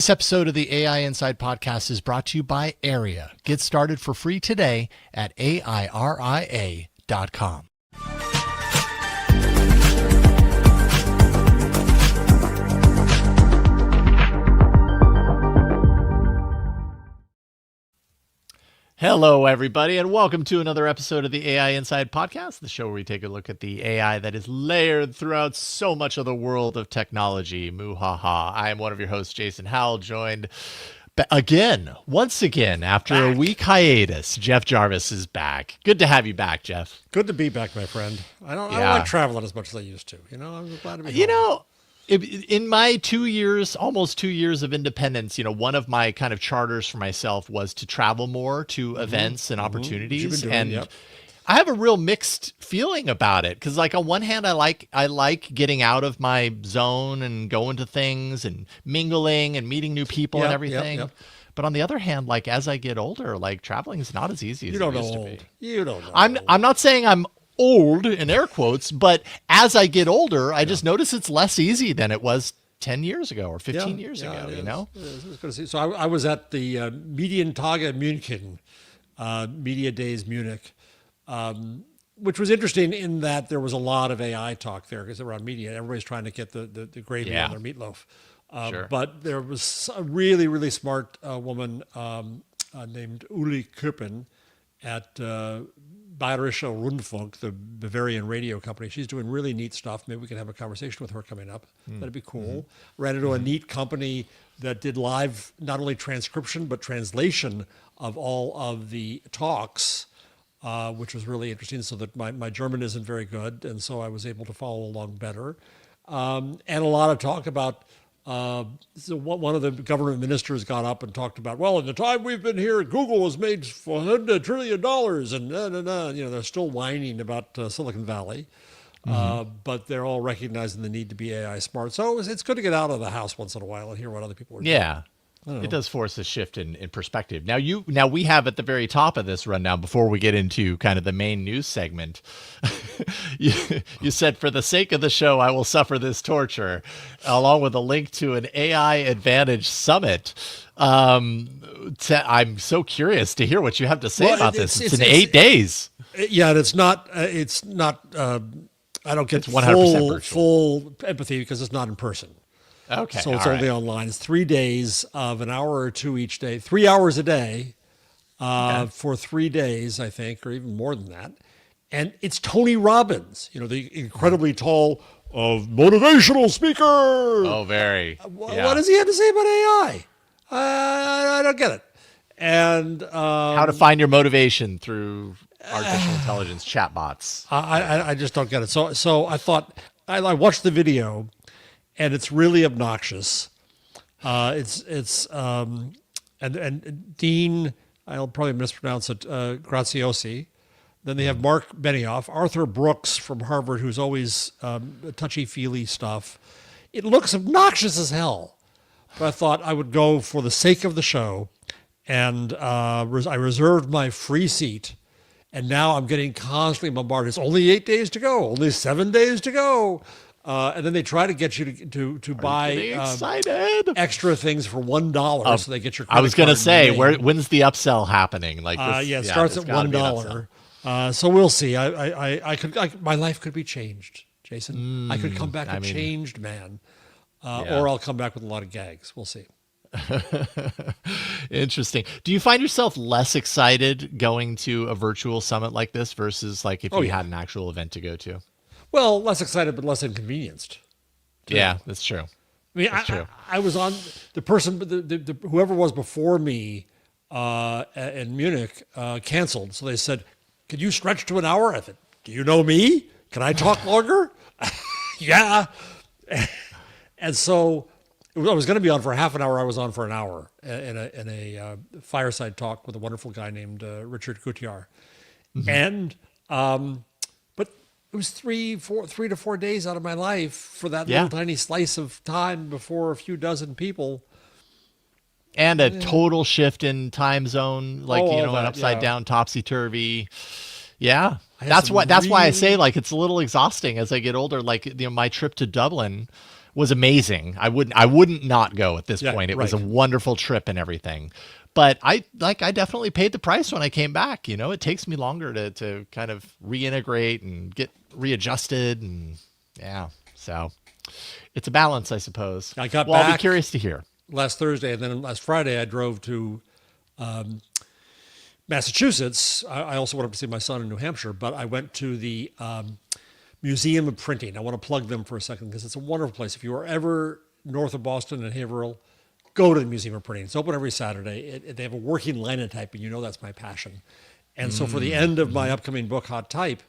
This episode of the AI Inside podcast is brought to you by Aria. Get started for free today at airia.com. Hello, everybody, and welcome to another episode of the AI Inside podcast, the show where we take a look at the AI that is layered throughout so much of the world of technology. Moo-ha-ha. I am one of your hosts, Jason Howell, joined once again, after a week hiatus. Jeff Jarvis is back. Good to have you back, Jeff. Good to be back, my friend. I don't like traveling as much as I used to. I'm glad to be home. In my almost 2 years of independence, one of my kind of charters for myself was to travel more to events and opportunities. I have a real mixed feeling about it because, on one hand, I like getting out of my zone and going to things and mingling and meeting new people and everything. But on the other hand, as I get older, traveling is not as easy as it used to be. You don't know. I'm not saying I'm old in air quotes, but as I get older, I just notice it's less easy than it was 10 years ago or 15 years ago, So I was at the Medientage München, Media Days Munich, which was interesting in that there was a lot of AI talk there because around media, everybody's trying to get the gravy on their meatloaf. Sure. But there was a really, really smart woman named Uli Köppen at Bayerischer Rundfunk, the Bavarian radio company. She's doing really neat stuff. Maybe we can have a conversation with her coming up. That'd be cool. Ran into a neat company that did live, not only transcription, but translation of all of the talks, which was really interesting, so that my German isn't very good, and so I was able to follow along better. And a lot of talk about so one of the government ministers got up and talked about, well, in the time we've been here, Google has made $100 trillion, and they're still whining about Silicon Valley, but they're all recognizing the need to be AI smart. So it's good to get out of the house once in a while and hear what other people are doing. Yeah. It does force a shift in perspective. Now we have at the very top of this rundown, before we get into kind of the main news segment, you said, for the sake of the show, I will suffer this torture, along with a link to an AI Advantage Summit. I'm so curious to hear what you have to say about this. It's in 8 days. Yeah, and it's not, I don't get 100% full empathy because it's not in person. Okay. So it's only online. It's 3 days of an hour or two each day, 3 hours a day for 3 days, I think, or even more than that. And it's Tony Robbins, the incredibly tall motivational speaker. Oh, very. What does he have to say about AI? I don't get it. And how to find your motivation through artificial intelligence chatbots. I just don't get it. So I thought, I watched the video. And it's really obnoxious. And Dean, I'll probably mispronounce it, Graziosi. Then they have Mark Benioff, Arthur Brooks from Harvard, who's always touchy-feely stuff. It looks obnoxious as hell. But I thought I would go for the sake of the show. And I reserved my free seat. And now I'm getting constantly bombarded. It's only 8 days to go, only 7 days to go. And then they try to get you to buy extra things for $1, so they get your credit I was going to say, when's the upsell happening? It starts at $1. So we'll see. My life could be changed, Jason. I could come back a changed man, or I'll come back with a lot of gags. We'll see. Interesting. Do you find yourself less excited going to a virtual summit like this versus if you had an actual event to go to? Well, less excited, but less inconvenienced. Yeah, that's true. I was on the person, whoever was before me in Munich canceled. So they said, "Could you stretch to an hour?" I said, "Do you know me? Can I talk longer?" Yeah. And so I was going to be on for half an hour. I was on for an hour in a fireside talk with a wonderful guy named Richard Gutjahr. And it was 3 to 4 days out of my life for that little tiny slice of time before a few dozen people. And a total shift in time zone, an upside down, topsy-turvy. Yeah. That's why I say it's a little exhausting as I get older. My trip to Dublin was amazing. I wouldn't not go at this point. It was a wonderful trip and everything. But I definitely paid the price when I came back. You know, it takes me longer to kind of reintegrate and get readjusted, and so it's a balance, I suppose. I got back. I'll be curious to hear. Last Thursday, and then last Friday I drove to Massachusetts. I also went up to see my son in New Hampshire, but I went to the Museum of Printing. I want to plug them for a second because it's a wonderful place. If you are ever north of Boston and Haverhill, go to the Museum of Printing. It's open every Saturday. They have a working linotype, and you know that's my passion. And so for the end of my upcoming book, Hot Type,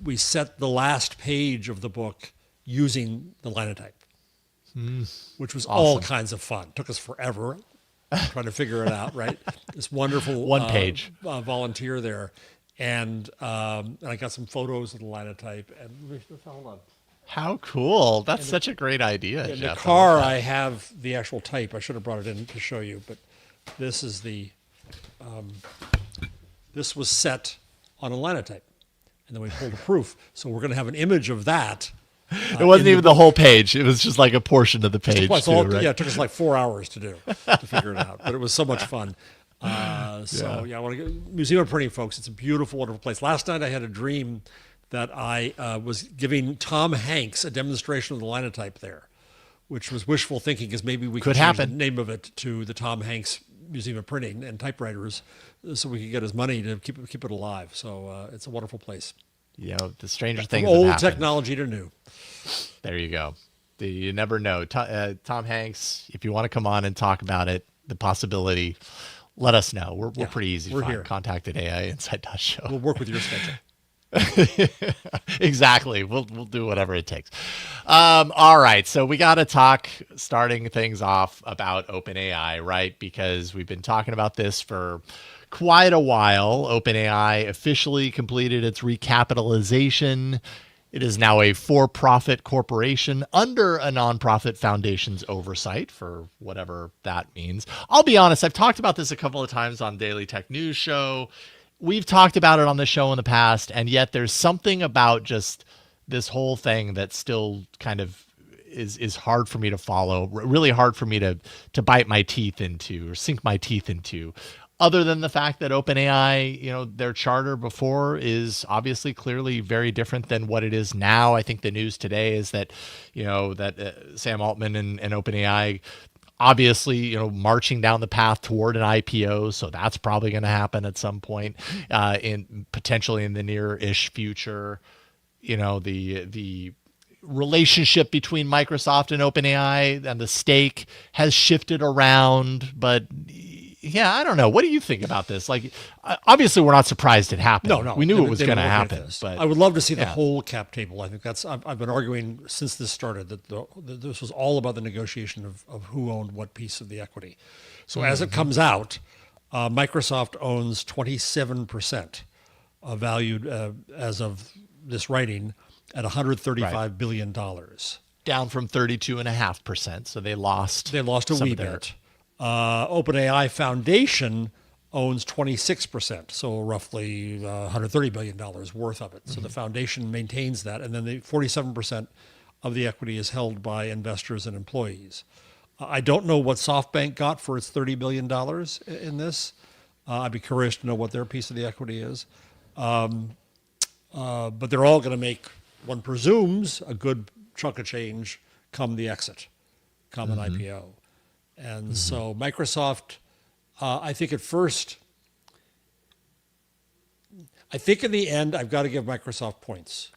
we set the last page of the book using the linotype, which was all kinds of fun. Took us forever trying to figure it out, right? This wonderful one-page volunteer there. And I got some photos of the linotype. And hold on. How cool. That's such a great idea, in Jeff. the car, I have the actual type. I should have brought it in to show you, but this is the, this was set on a linotype. And then we pulled a proof. So we're going to have an image of that. It wasn't even the whole page. It was just like a portion of the page. Right? Yeah, it took us like 4 hours to do, to figure it out. But it was so much fun. I want to go Museum of Printing, folks. It's a beautiful, wonderful place. Last night I had a dream that I was giving Tom Hanks a demonstration of the linotype there, which was wishful thinking because maybe we could change the name of it to the Tom Hanks Museum of Printing and Typewriters so we could get his money to keep it alive. So it's a wonderful place. You know, the stranger things from old have happened. Technology to new. There you go. You never know. Tom Hanks, if you want to come on and talk about it, the possibility, let us know. We're pretty easy to find. Here. Contact at AIinsight.show. We'll work with your schedule. Exactly. We'll do whatever it takes. All right. So we got to talk, starting things off, about OpenAI, right? Because we've been talking about this for quite a while. OpenAI officially completed its recapitalization. It is now a for-profit corporation under a nonprofit foundation's oversight, for whatever that means. I'll be honest, I've talked about this a couple of times on Daily Tech News Show. We've talked about it on the show in the past, and yet there's something about just this whole thing that still kind of is hard for me to follow, really hard for me to bite my teeth into or sink my teeth into. Other than the fact that OpenAI, you know, their charter before is obviously clearly very different than what it is now. I think the news today is that, you know, that Sam Altman and OpenAI obviously, you know, marching down the path toward an IPO. So that's probably going to happen at some point potentially in the near-ish future. You know, the relationship between Microsoft and OpenAI and the stake has shifted around, but yeah, I don't know. What do you think about this? Like, obviously, we're not surprised it happened. No, we knew it was going to happen. But I would love to see the whole cap table. I think I've been arguing since this started that this was all about the negotiation of who owned what piece of the equity. So as it comes out, Microsoft owns 27%, valued as of this writing at $135 billion. Down from 32.5%. So they lost. They lost a wee bit. OpenAI Foundation owns 26%, so roughly $130 billion worth of it. So the foundation maintains that, and then the 47% of the equity is held by investors and employees. I don't know what SoftBank got for its $30 billion in this. I'd be curious to know what their piece of the equity is. But they're all going to make, one presumes, a good chunk of change come the exit, come an IPO. And so Microsoft, I think at first, I think in the end, I've got to give Microsoft points.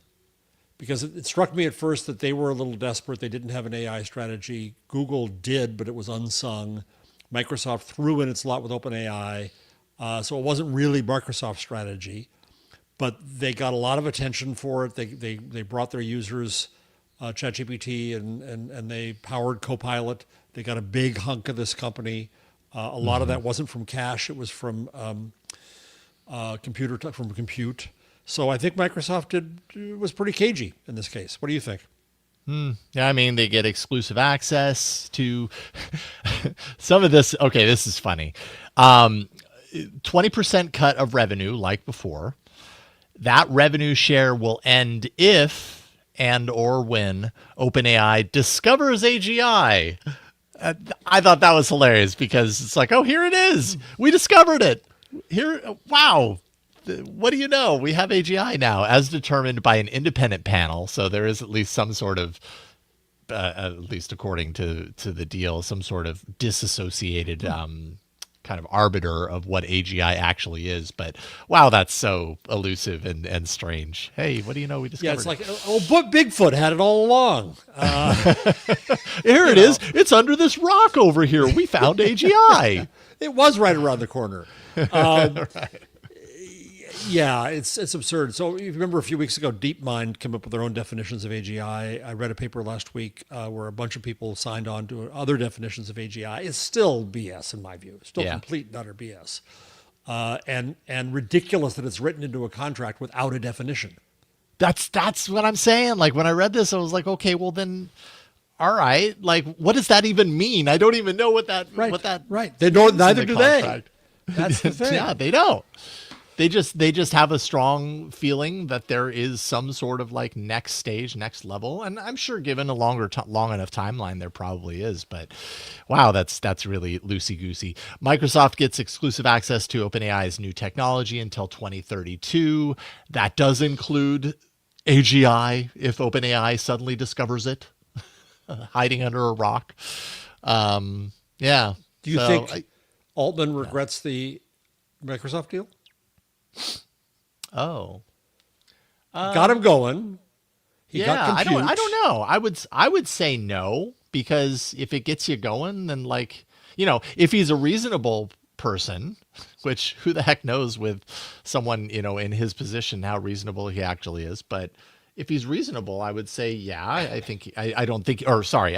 Because it struck me at first that they were a little desperate. They didn't have an AI strategy. Google did, but it was unsung. Microsoft threw in its lot with OpenAI. So it wasn't really Microsoft's strategy. But they got a lot of attention for it. They brought their users ChatGPT and they powered Copilot. They got a big hunk of this company. A lot of that wasn't from cash; it was from compute. So I think Microsoft was pretty cagey in this case. What do you think? Yeah, I mean, they get exclusive access to some of this. Okay, this is funny. 20% cut of revenue, like before. That revenue share will end if and or when OpenAI discovers AGI. I thought that was hilarious because it's like, oh, here it is. We discovered it. Here, wow. What do you know? We have AGI now, as determined by an independent panel. So there is at least some sort of, at least according to the deal, some sort of disassociated kind of arbiter of what AGI actually is. But wow, that's so elusive and strange. Hey, what do you know? We discovered. Yeah, it's like, oh, but Bigfoot had it all along. Here it is. It's under this rock over here. We found AGI. It was right around the corner. Right. Yeah, it's absurd. So you remember a few weeks ago, DeepMind came up with their own definitions of AGI. I read a paper last week where a bunch of people signed on to other definitions of AGI. It's still BS in my view. It's still complete and utter BS. And ridiculous that it's written into a contract without a definition. That's what I'm saying. Like when I read this, I was like, okay, well then, all right. Like, what does that even mean? I don't even know what that. Right. They don't. Neither do they. That's the thing. Yeah, they don't. They just have a strong feeling that there is some sort of like next stage, next level, and I'm sure given a long enough timeline, there probably is. But wow, that's really loosey goosey. Microsoft gets exclusive access to OpenAI's new technology until 2032. That does include AGI if OpenAI suddenly discovers it, hiding under a rock. Yeah. Do you think Altman regrets the Microsoft deal? Oh, got him going. I don't know. I would say no, because if it gets you going, then like, if he's a reasonable person, which who the heck knows with someone, in his position, how reasonable he actually is. But if he's reasonable, I would say, yeah, I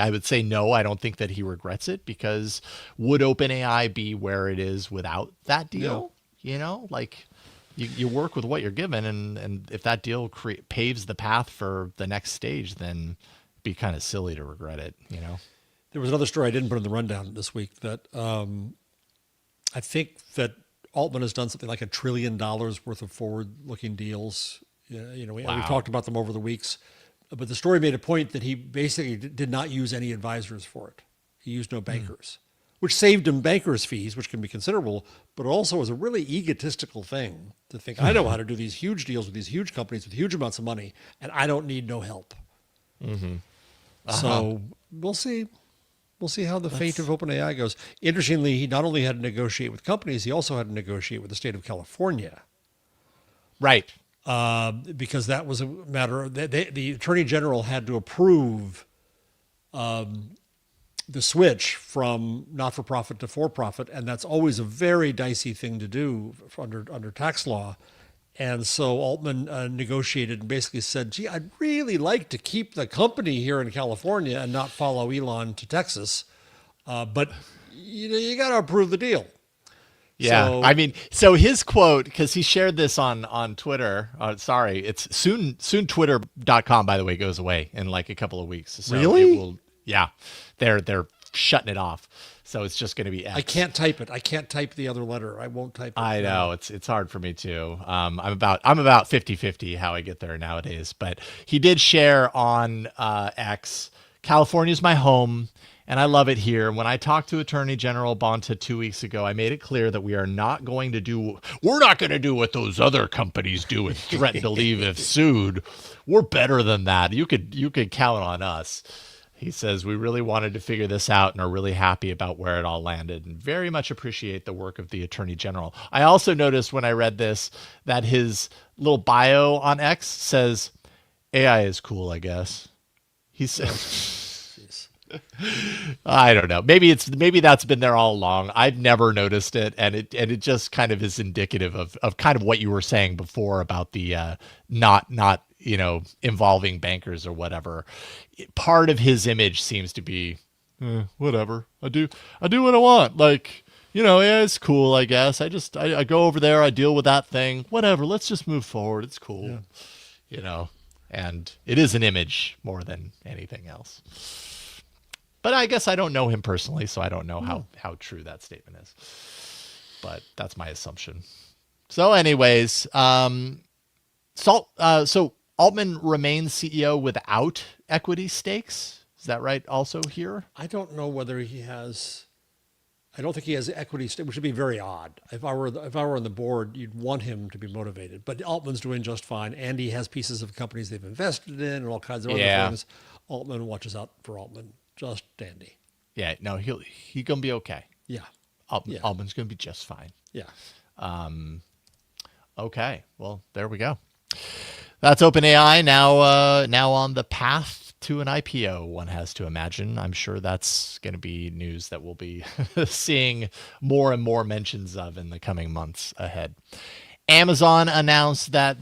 would say no. I don't think that he regrets it, because would OpenAI be where it is without that deal? No. Like, You work with what you're given, and if that deal paves the path for the next stage, then it'd be kind of silly to regret it, There was another story I didn't put in the rundown this week that I think that Altman has done something like $1 trillion worth of forward-looking deals. We've talked about them over the weeks, but the story made a point that he basically did not use any advisors for it. He used no bankers. Which saved him bankers' fees, which can be considerable, but also is a really egotistical thing to think, I know how to do these huge deals with these huge companies with huge amounts of money, and I don't need no help. Mm-hmm. So we'll see. We'll see how the fate of OpenAI goes. Interestingly, he not only had to negotiate with companies, he also had to negotiate with the state of California. Right. Because that was a matter of, the Attorney General had to approve the switch from not-for-profit to for-profit, and that's always a very dicey thing to do under tax law. And so Altman negotiated and basically said, gee, I'd really like to keep the company here in California and not follow Elon to Texas, but you got to approve the deal. Yeah, so his quote, because he shared this on Twitter. It's soon Twitter.com, by the way, goes away in like a couple of weeks. So really? Yeah, they're shutting it off. So it's just going to be X. I can't type it. I can't type the other letter. I won't type it. I know it's hard for me too. I'm about 50-50 how I get there nowadays. But he did share on X, California's my home, and I love it here. When I talked to Attorney General Bonta 2 weeks ago, I made it clear that we're not going to do what those other companies do and threaten to leave if sued. We're better than that. You could count on us. He says, we really wanted to figure this out and are really happy about where it all landed and very much appreciate the work of the Attorney General. I also noticed when I read this that his little bio on X says, AI is cool, I guess. He says, I don't know. Maybe that's been there all along. I've never noticed it. And it just kind of is indicative of kind of what you were saying before about the not involving bankers or whatever. Part of his image seems to be, whatever. I do what I want. Like, yeah, it's cool, I guess. I go over there, I deal with that thing. Whatever, let's just move forward. It's cool. Yeah. And it is an image more than anything else. But I guess I don't know him personally, so I don't know how true that statement is. But that's my assumption. So anyways, so Altman remains CEO without equity stakes. Is that right? Also here? I don't know whether he has. I don't think he has equity stake, which would be very odd. If I were on the board, you'd want him to be motivated. But Altman's doing just fine. Andy has pieces of companies they've invested in and all kinds of other things. Altman watches out for Altman. Just dandy. Yeah, no, he's gonna be okay. Yeah. Altman's gonna be just fine. Yeah. Okay, well, there we go. That's OpenAI now on the path to an IPO, one has to imagine. I'm sure that's going to be news that we'll be seeing more and more mentions of in the coming months ahead. Amazon announced that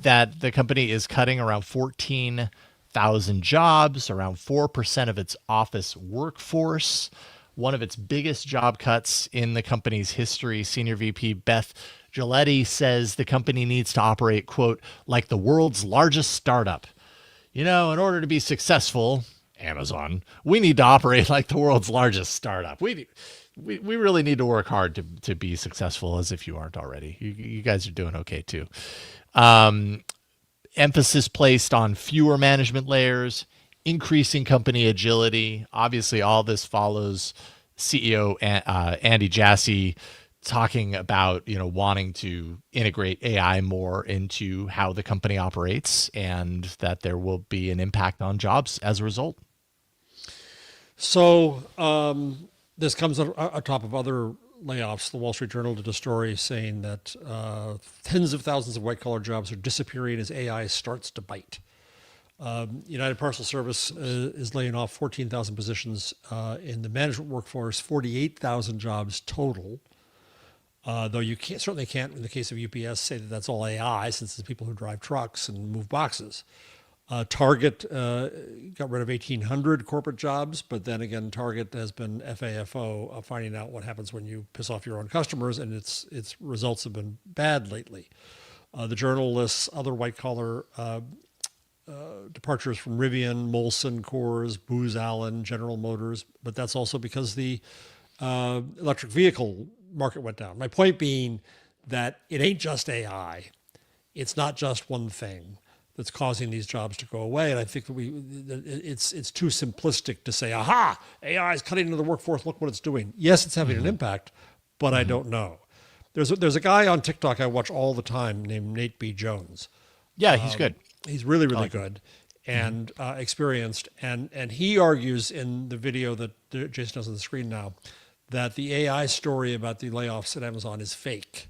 the company is cutting around 14,000 jobs, around 4% of its office workforce. One of its biggest job cuts in the company's history. Senior VP Beth Giletti says the company needs to operate, quote, like the world's largest startup. In order to be successful, Amazon, we need to operate like the world's largest startup. We really need to work hard to be successful, as if you aren't already. You guys are doing okay too. Emphasis placed on fewer management layers, increasing company agility. Obviously, all this follows CEO Andy Jassy talking about wanting to integrate AI more into how the company operates, and that there will be an impact on jobs as a result. So this comes on top of other layoffs. The Wall Street Journal did a story saying that tens of thousands of white-collar jobs are disappearing as AI starts to bite. United Parcel Service is laying off 14,000 positions in the management workforce, 48,000 jobs total. Though you certainly can't, in the case of UPS, say that that's all AI, since it's people who drive trucks and move boxes. Target got rid of 1,800 corporate jobs, but then again, Target has been FAFO, finding out what happens when you piss off your own customers, and its results have been bad lately. The Journal lists other white-collar departures from Rivian, Molson, Coors, Booz Allen, General Motors, but that's also because the electric vehicle market went down. My point being that it ain't just AI. It's not just one thing that's causing these jobs to go away. And I think that it's too simplistic to say, aha, AI is cutting into the workforce. Look what it's doing. Yes, it's having an impact, but I don't know. There's a guy on TikTok I watch all the time named Nate B. Jones. Yeah, he's good. He's really, really good and experienced. And he argues in the video that Jason has on the screen now that the AI story about the layoffs at Amazon is fake.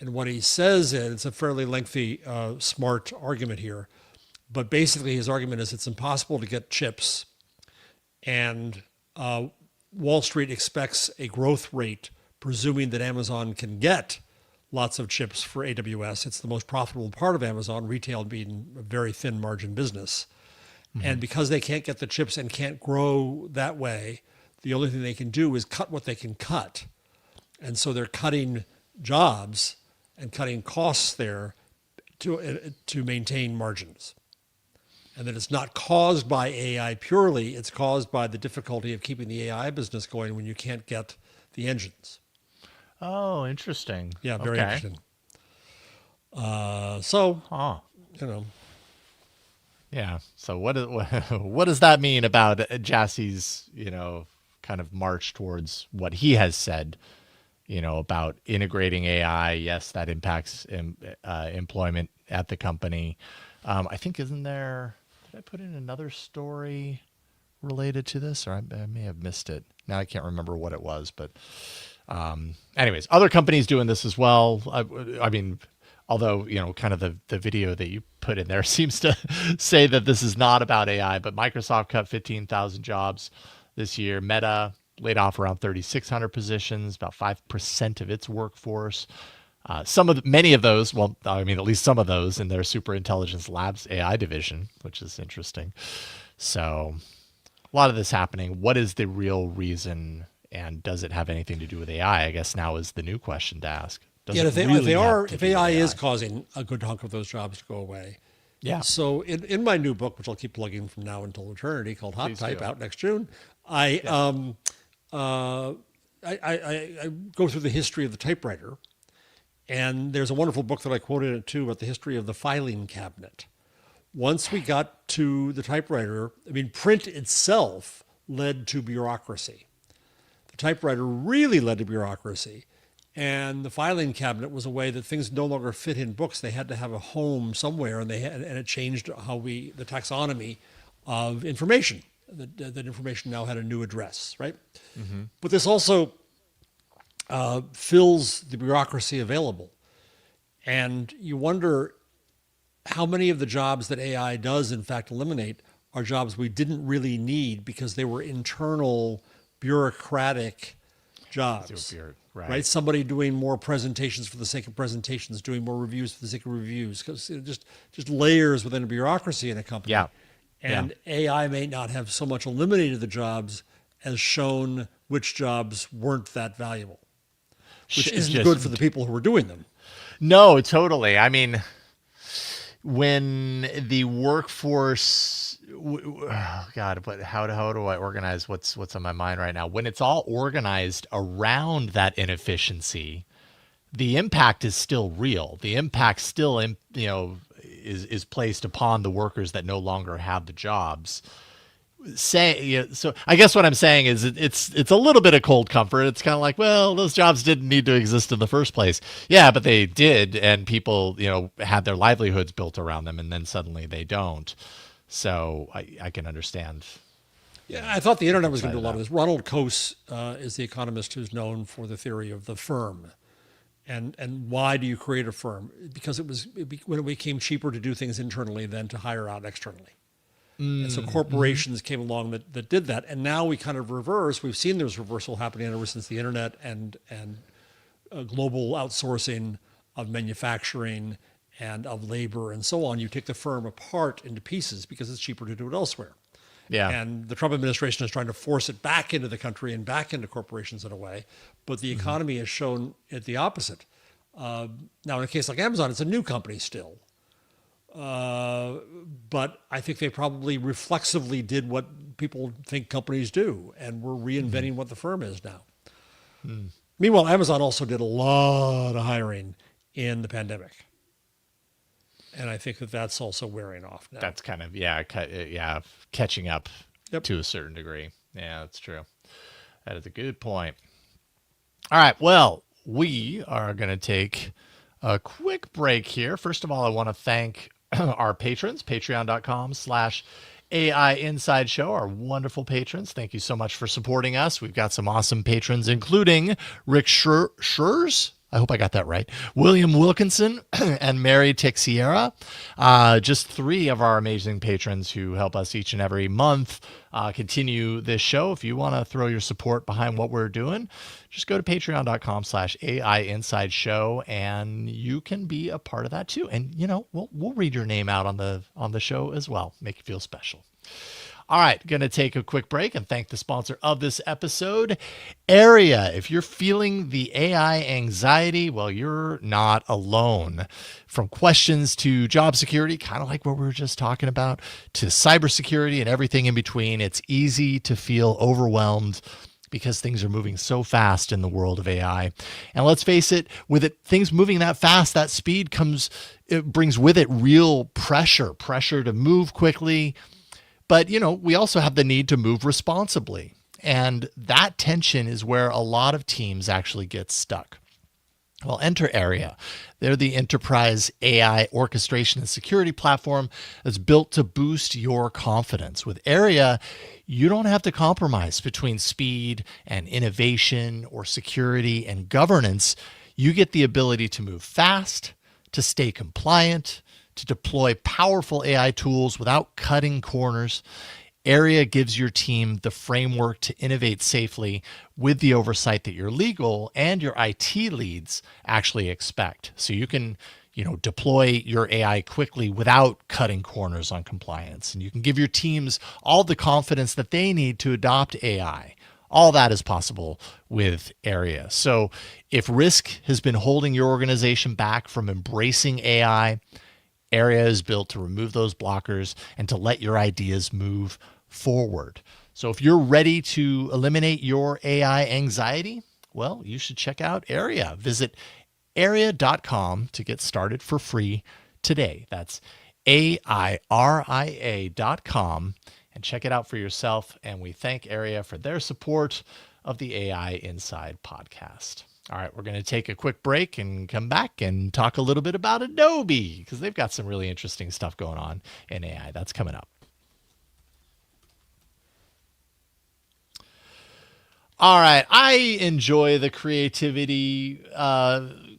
And what he says is, it's a fairly lengthy, smart argument here, but basically his argument is it's impossible to get chips, and Wall Street expects a growth rate, presuming that Amazon can get lots of chips for AWS. It's the most profitable part of Amazon, retail being a very thin margin business. And because they can't get the chips and can't grow that way, the only thing they can do is cut what they can cut. And so they're cutting jobs and cutting costs there to maintain margins. And that it's not caused by AI purely, it's caused by the difficulty of keeping the AI business going when you can't get the engines. Oh, interesting. Yeah, very interesting. Yeah. So what does that mean about Jassy's, kind of march towards what he has said, about integrating AI? Yes, that impacts employment at the company. I think, did I put in another story related to this, or I may have missed it. Now I can't remember what it was, but anyways, other companies doing this as well. I mean, although, kind of the video that you put in there seems to say that this is not about AI, but Microsoft cut 15,000 jobs this year. Meta laid off around 3,600 positions, about 5% of its workforce. Many of those, at least some of those in their Superintelligence Labs AI division, which is interesting. So a lot of this happening. What is the real reason, and does it have anything to do with AI? I guess now is the new question to ask. If AI is causing a good hunk of those jobs to go away. Yeah. So in my new book, which I'll keep plugging from now until eternity, called Hot Type, out next June, I go through the history of the typewriter, and there's a wonderful book that I quoted in it too about the history of the filing cabinet. Once we got to the typewriter, I mean, print itself led to bureaucracy. The typewriter really led to bureaucracy. And the filing cabinet was a way that things no longer fit in books. They had to have a home somewhere, and it changed the taxonomy of information. That information now had a new address, right? Mm-hmm. But this also fills the bureaucracy available. And you wonder how many of the jobs that AI does, in fact, eliminate are jobs we didn't really need because they were internal bureaucratic jobs. Right? Somebody doing more presentations for the sake of presentations, doing more reviews for the sake of reviews, because just layers within a bureaucracy in a company. Yeah. And AI may not have so much eliminated the jobs as shown which jobs weren't that valuable, which isn't good for the people who are doing them. No, totally. I mean, when the workforce, God, but how do I organize what's on my mind right now? When it's all organized around that inefficiency, the impact is still real. The impact still, is placed upon the workers that no longer have the jobs. So I guess what I'm saying is it's a little bit of cold comfort. It's kind of like, well, those jobs didn't need to exist in the first place. Yeah, but they did, and people, had their livelihoods built around them, and then suddenly they don't. So I can understand. Yeah, I thought the internet was going to do a lot of this. Ronald Coase is the economist who's known for the theory of the firm. And why do you create a firm? Because when it became cheaper to do things internally than to hire out externally. And so corporations came along that did that. And now we kind of reverse. We've seen this reversal happening ever since the internet and global outsourcing of manufacturing and of labor and so on. You take the firm apart into pieces because it's cheaper to do it elsewhere. Yeah. And the Trump administration is trying to force it back into the country and back into corporations in a way. But the economy has shown it the opposite. Now, in a case like Amazon, it's a new company still. But I think they probably reflexively did what people think companies do, and we're reinventing what the firm is now. Meanwhile, Amazon also did a lot of hiring in the pandemic. And I think that's also wearing off now. That's kind of, catching up to a certain degree. Yeah, that's true. That is a good point. All right, well, we are going to take a quick break here. First of all, I want to thank our patrons, patreon.com/AI Inside Show, our wonderful patrons. Thank you so much for supporting us. We've got some awesome patrons, including Rick Schurz. I hope I got that right. William Wilkinson and Mary Tixiera. Just three of our amazing patrons who help us each and every month continue this show. If you want to throw your support behind what we're doing, just go to patreon.com/AI Inside Show, and you can be a part of that too. And we'll read your name out on the show as well. Make you feel special. All right, going to take a quick break and thank the sponsor of this episode, Area. If you're feeling the AI anxiety, well, you're not alone. From questions to job security, kind of like what we were just talking about, to cybersecurity and everything in between, it's easy to feel overwhelmed because things are moving so fast in the world of AI. And let's face it, things moving that fast, that speed it brings with it real pressure to move quickly. But, we also have the need to move responsibly. And that tension is where a lot of teams actually get stuck. Well, enter Area. They're the enterprise AI orchestration and security platform that's built to boost your confidence. With Area, you don't have to compromise between speed and innovation or security and governance. You get the ability to move fast, to stay compliant, to deploy powerful AI tools without cutting corners. Area gives your team the framework to innovate safely with the oversight that your legal and your IT leads actually expect. So you can, deploy your AI quickly without cutting corners on compliance. And you can give your teams all the confidence that they need to adopt AI. All that is possible with Area. So if risk has been holding your organization back from embracing AI, Area is built to remove those blockers and to let your ideas move forward. So if you're ready to eliminate your AI anxiety, well, you should check out Area. Visit area.com to get started for free today. That's AIRIA.com, and check it out for yourself. And we thank Area for their support of the AI Inside podcast. All right, we're going to take a quick break and come back and talk a little bit about Adobe, because they've got some really interesting stuff going on in AI. That's coming up. All right, I enjoy the creativity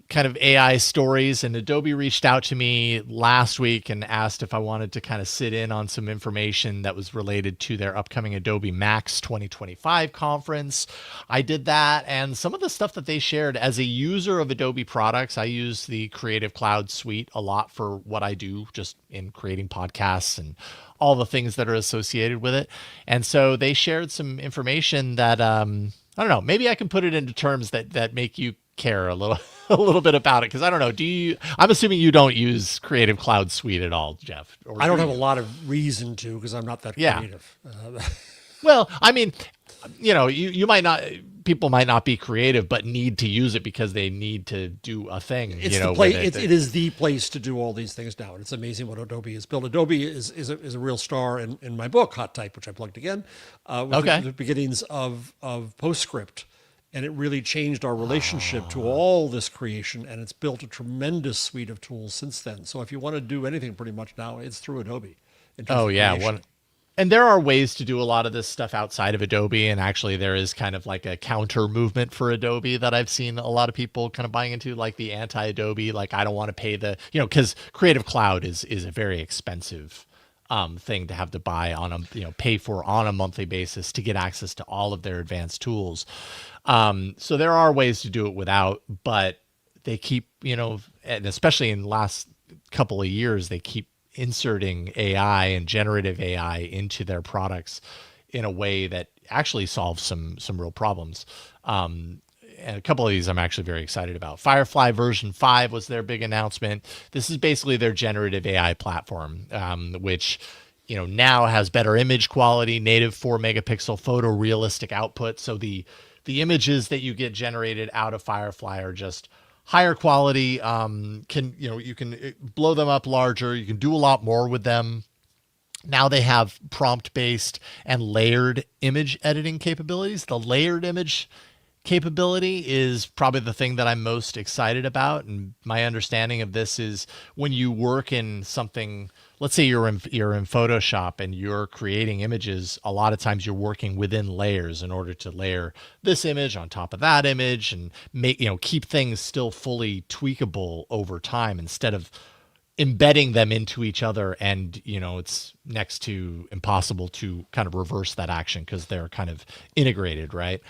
kind of AI stories, and Adobe reached out to me last week and asked if I wanted to kind of sit in on some information that was related to their upcoming Adobe Max 2025 conference. I did that, and some of the stuff that they shared as a user of Adobe products, I use the Creative Cloud suite a lot for what I do just in creating podcasts and all the things that are associated with it. And so they shared some information that, I don't know, maybe I can put it into terms that make you care a little bit about it. Cause I don't know, I'm assuming you don't use Creative Cloud Suite at all, Jeff. Or I don't have a lot of reason to, because I'm not that creative. Well, I mean, you might not, people might not be creative, but need to use it because they need to do a thing. It's the place. It is the place to do all these things now. And it's amazing what Adobe has built. Adobe is a real star in my book, Hot Type, which I plugged again, with the beginnings of PostScript. And it really changed our relationship to all this creation, and it's built a tremendous suite of tools since then. So if you want to do anything pretty much now, it's through Adobe. And there are ways to do a lot of this stuff outside of Adobe, and actually there is kind of like a counter movement for Adobe that I've seen a lot of people kind of buying into, like the anti-Adobe, like I don't want to pay because Creative Cloud is a very expensive thing to have to buy pay for on a monthly basis to get access to all of their advanced tools. So there are ways to do it without, but they keep, and especially in the last couple of years, they keep inserting AI and generative AI into their products in a way that actually solves some real problems. And a couple of these I'm actually very excited about. Firefly version 5 was their big announcement. This is basically their generative AI platform, which now has better image quality, native 4 megapixel photorealistic output. So the images that you get generated out of Firefly are just higher quality. You can blow them up larger. You can do a lot more with them. Now they have prompt-based and layered image editing capabilities. The layered image capability is probably the thing that I'm most excited about. And my understanding of this is when you work in something, let's say you're in Photoshop and you're creating images, a lot of times you're working within layers in order to layer this image on top of that image and keep things still fully tweakable over time instead of embedding them into each other. And, it's next to impossible to kind of reverse that action because they're kind of integrated, right?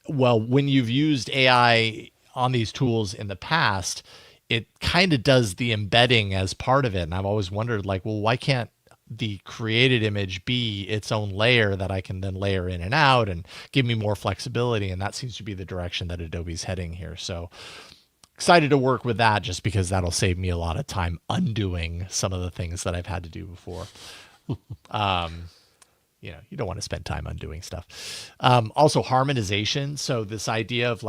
Well, when you've used AI on these tools in the past, it kind of does the embedding as part of it. And I've always wondered, why can't the created image be its own layer that I can then layer in and out and give me more flexibility? And that seems to be the direction that Adobe's heading here. So excited to work with that just because that'll save me a lot of time undoing some of the things that I've had to do before. You don't want to spend time undoing stuff. Also harmonization. So this idea of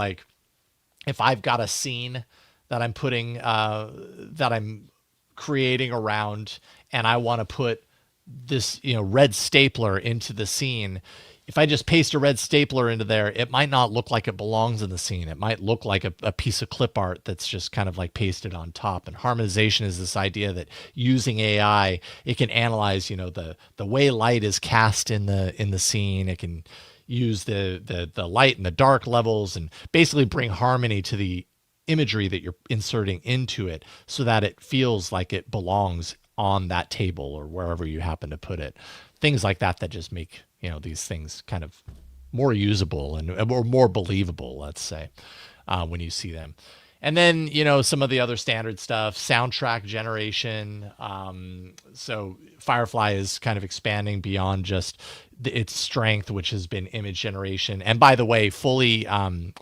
if I've got a scene that I'm putting, that I'm creating around, and I want to put this, red stapler into the scene. If I just paste a red stapler into there, it might not look like it belongs in the scene. It might look like a piece of clip art that's just kind of pasted on top. And harmonization is this idea that using AI, it can analyze, the way light is cast in the scene. It can use the light and the dark levels and basically bring harmony to the imagery that you're inserting into it so that it feels like it belongs on that table or wherever you happen to put it. Things like that just make these things kind of more usable and more believable, let's say, when you see them. And then, some of the other standard stuff, soundtrack generation. So Firefly is kind of expanding beyond just its strength, which has been image generation. And by the way, fully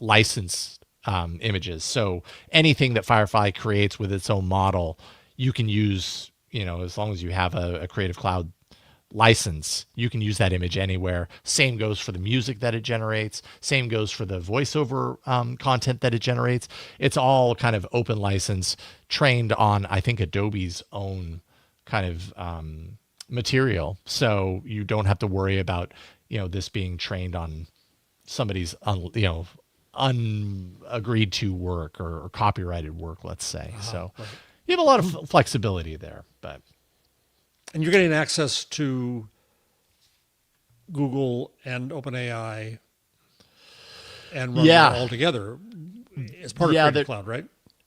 licensed images. So anything that Firefly creates with its own model, you can use, as long as you have a Creative Cloud license, you can use that image anywhere. Same goes for the music that it generates. Same goes for the voiceover content that it generates. It's all kind of open license, trained on, I think, Adobe's own kind of material. So you don't have to worry about, this being trained on somebody's, unagreed to work or copyrighted work, let's say. So right. you have a lot of flexibility there, And you're getting access to Google and OpenAI and run them all together as part of Creative Cloud, right?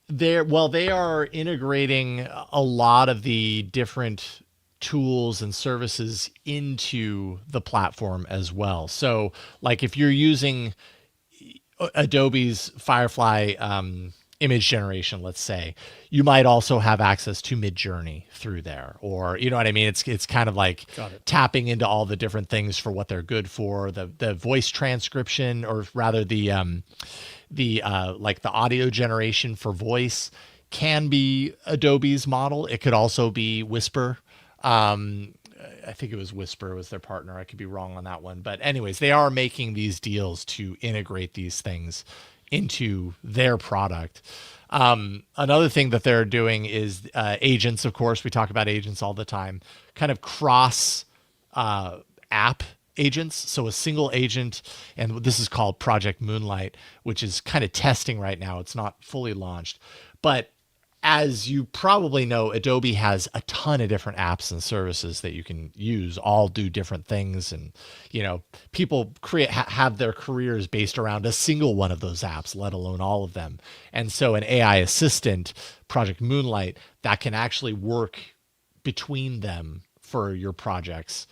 They are integrating a lot of the different tools and services into the platform as well. So like if you're using Adobe's Firefly image generation, let's say, you might also have access to Midjourney through there, or you know what I mean? It's kind of like tapping into all the different things for what they're good for. The voice transcription, or rather the like the audio generation for voice, can be Adobe's model. It could also be Whisper. I think it was Whisper was their partner. I could be wrong on that one. But anyways, they are making these deals to integrate these things into their product. Another thing that they're doing is agents. Of course, we talk about agents all the time, kind of cross app agents. So a single agent, and this is called Project Moonlight, which is kind of testing right now. It's not fully launched, but as you probably know, Adobe has a ton of different apps and services that you can use, all do different things. And, people have their careers based around a single one of those apps, let alone all of them. And so an AI assistant, Project Moonlight, that can actually work between them for your projects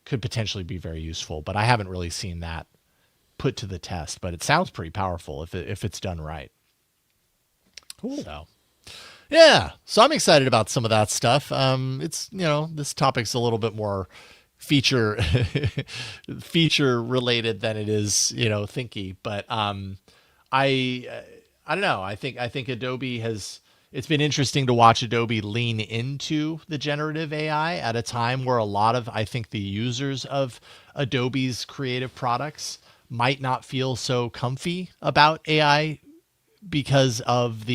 could potentially be very useful. But I haven't really seen that put to the test, but it sounds pretty powerful if it's done right. Cool. So. Yeah, so I'm excited about some of that stuff. It's this topic's a little bit more feature related than it is thinky, but I don't know. I think Adobe has. It's been interesting to watch Adobe lean into the generative AI at a time where a lot of I think the users of Adobe's creative products might not feel so comfy about AI because of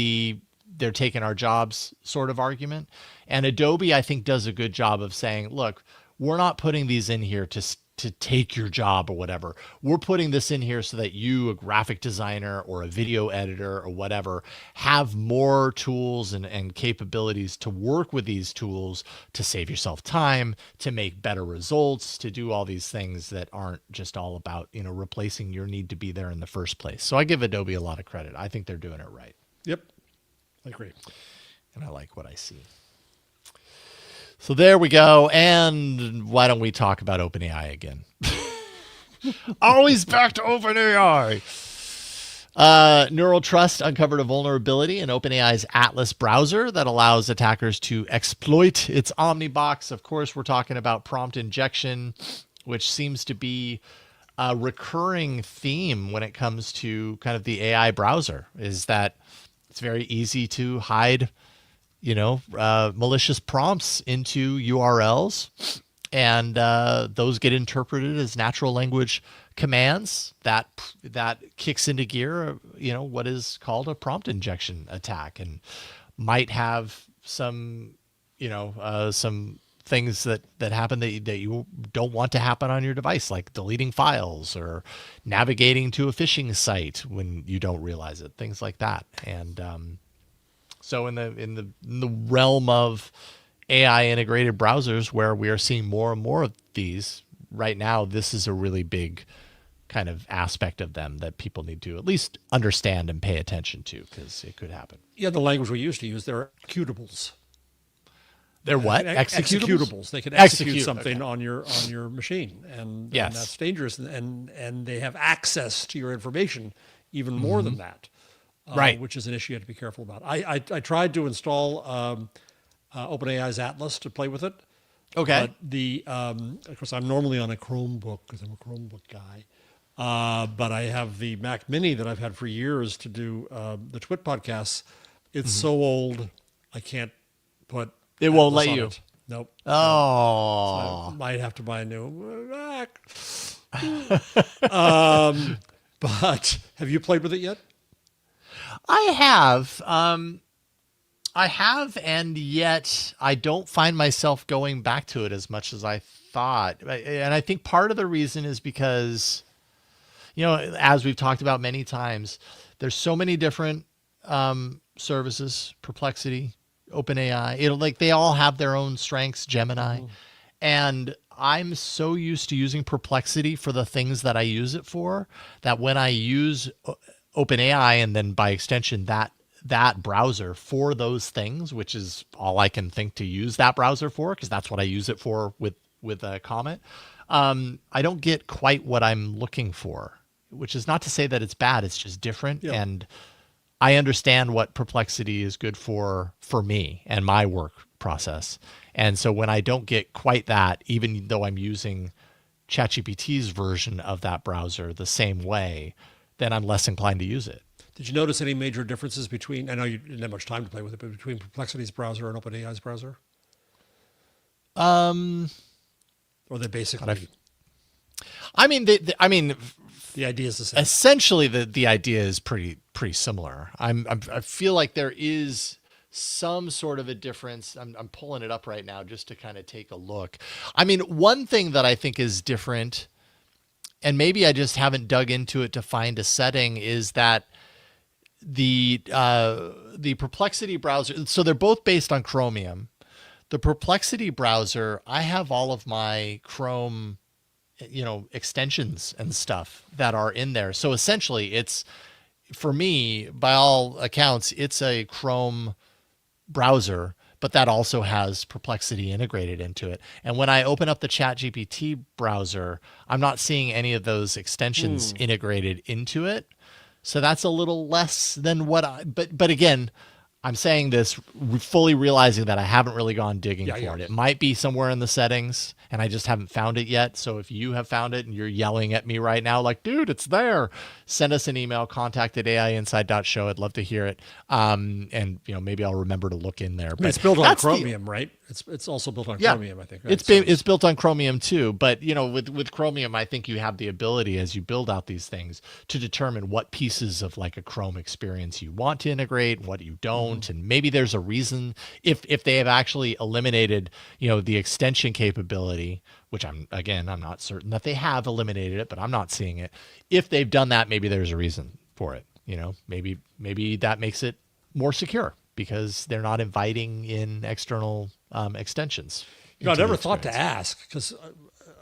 they're taking our jobs sort of argument. And Adobe, I think, does a good job of saying, look, we're not putting these in here to take your job or whatever. We're putting this in here so that you, a graphic designer or a video editor or whatever, have more tools and capabilities to work with these tools to save yourself time, to make better results, to do all these things that aren't just all about, replacing your need to be there in the first place. So I give Adobe a lot of credit. I think they're doing it right. Yep. I agree. And I like what I see. So there we go. And why don't we talk about OpenAI again? Always back to OpenAI. Neural Trust uncovered a vulnerability in OpenAI's Atlas browser that allows attackers to exploit its Omnibox. Of course, we're talking about prompt injection, which seems to be a recurring theme when it comes to kind of the AI browser, is that it's very easy to hide, malicious prompts into URLs, and those get interpreted as natural language commands. That kicks into gear, what is called a prompt injection attack, and might have some, some things that happen that you don't want to happen on your device, like deleting files or navigating to a phishing site when you don't realize it, things like that. And so in the realm of AI integrated browsers, where we are seeing more and more of these right now, this is a really big kind of aspect of them that people need to at least understand and pay attention to, because it could happen. Yeah, the language we used to use, they're executables. They're what? Executables. They can execute something on your machine, and that's dangerous. And they have access to your information even more than that, right? Which is an issue you have to be careful about. I tried to install OpenAI's Atlas to play with it. Okay. But of course, I'm normally on a Chromebook because I'm a Chromebook guy. But I have the Mac Mini that I've had for years to do the Twit podcasts. It's so old, I can't put. It won't let you. Nope. Oh. So I might have to buy a new Mac. But have you played with it yet? I have. I have, and yet I don't find myself going back to it as much as I thought. And I think part of the reason is because, as we've talked about many times, there's so many different services, Perplexity, OpenAI, they all have their own strengths, Gemini. And I'm so used to using Perplexity for the things that I use it for that when I use OpenAI and then by extension that browser for those things, which is all I can think to use that browser for, because that's what I use it for with Comet, I don't get quite what I'm looking for, which is not to say that it's bad. It's just different. Yeah. And I understand what Perplexity is good for me and my work process. And so when I don't get quite that, even though I'm using ChatGPT's version of that browser the same way, then I'm less inclined to use it. Did you notice any major differences between, I know you didn't have much time to play with it, but between Perplexity's browser and OpenAI's browser? Or they basically... I mean, the idea is the same. Essentially, the idea is pretty similar. I feel like there is some sort of a difference. I'm pulling it up right now just to kind of take a look. I mean, one thing that I think is different, and maybe I just haven't dug into it to find a setting, is that the Perplexity browser, so they're both based on Chromium. The Perplexity browser, I have all of my Chrome, extensions and stuff that are in there. So essentially it's, for me, by all accounts, it's a Chrome browser, but that also has Perplexity integrated into it. And when I open up the ChatGPT browser, I'm not seeing any of those extensions integrated into it. So that's a little less than what but again, I'm saying this fully realizing that I haven't really gone digging for it. It might be somewhere in the settings and I just haven't found it yet. So if you have found it and you're yelling at me right now, like, dude, it's there, send us an email, contact@aiinside.show. I'd love to hear it. And maybe I'll remember to look in there. But it's built on Chromium, right? It's also built on Chromium, I think. Right? It's built on Chromium too. But with Chromium, I think you have the ability as you build out these things to determine what pieces of like a Chrome experience you want to integrate, what you don't, and maybe there's a reason if they have actually eliminated the extension capability, which I'm not certain that they have eliminated it, but I'm not seeing it. If they've done that, maybe there's a reason for it. Maybe that makes it more secure because they're not inviting in external extensions. I never thought to ask because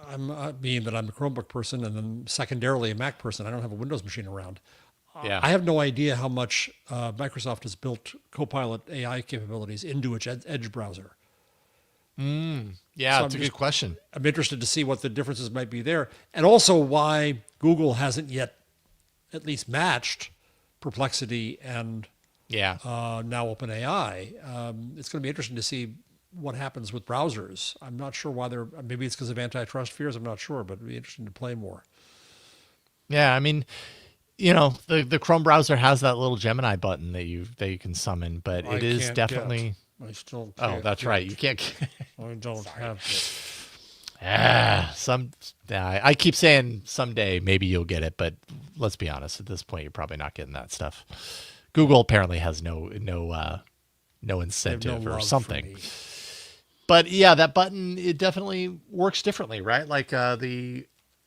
I'm being that I'm a Chromebook person and then secondarily a Mac person. I don't have a Windows machine around. Yeah. I have no idea how much Microsoft has built Copilot AI capabilities into its Edge browser. Yeah, so that's a good question. I'm interested to see what the differences might be there, and also why Google hasn't yet at least matched Perplexity and now OpenAI. It's going to be interesting to see what happens with browsers. I'm not sure why maybe it's because of antitrust fears. I'm not sure, but it'd be interesting to play more. Yeah, I mean, the Chrome browser has that little Gemini button that you can summon, but it is definitely. I still can't. Oh, that's right. You can't. I don't have it. I keep saying someday maybe you'll get it, but let's be honest. At this point, you're probably not getting that stuff. Google apparently has no incentive or something. But yeah, that button, it definitely works differently, right? Like the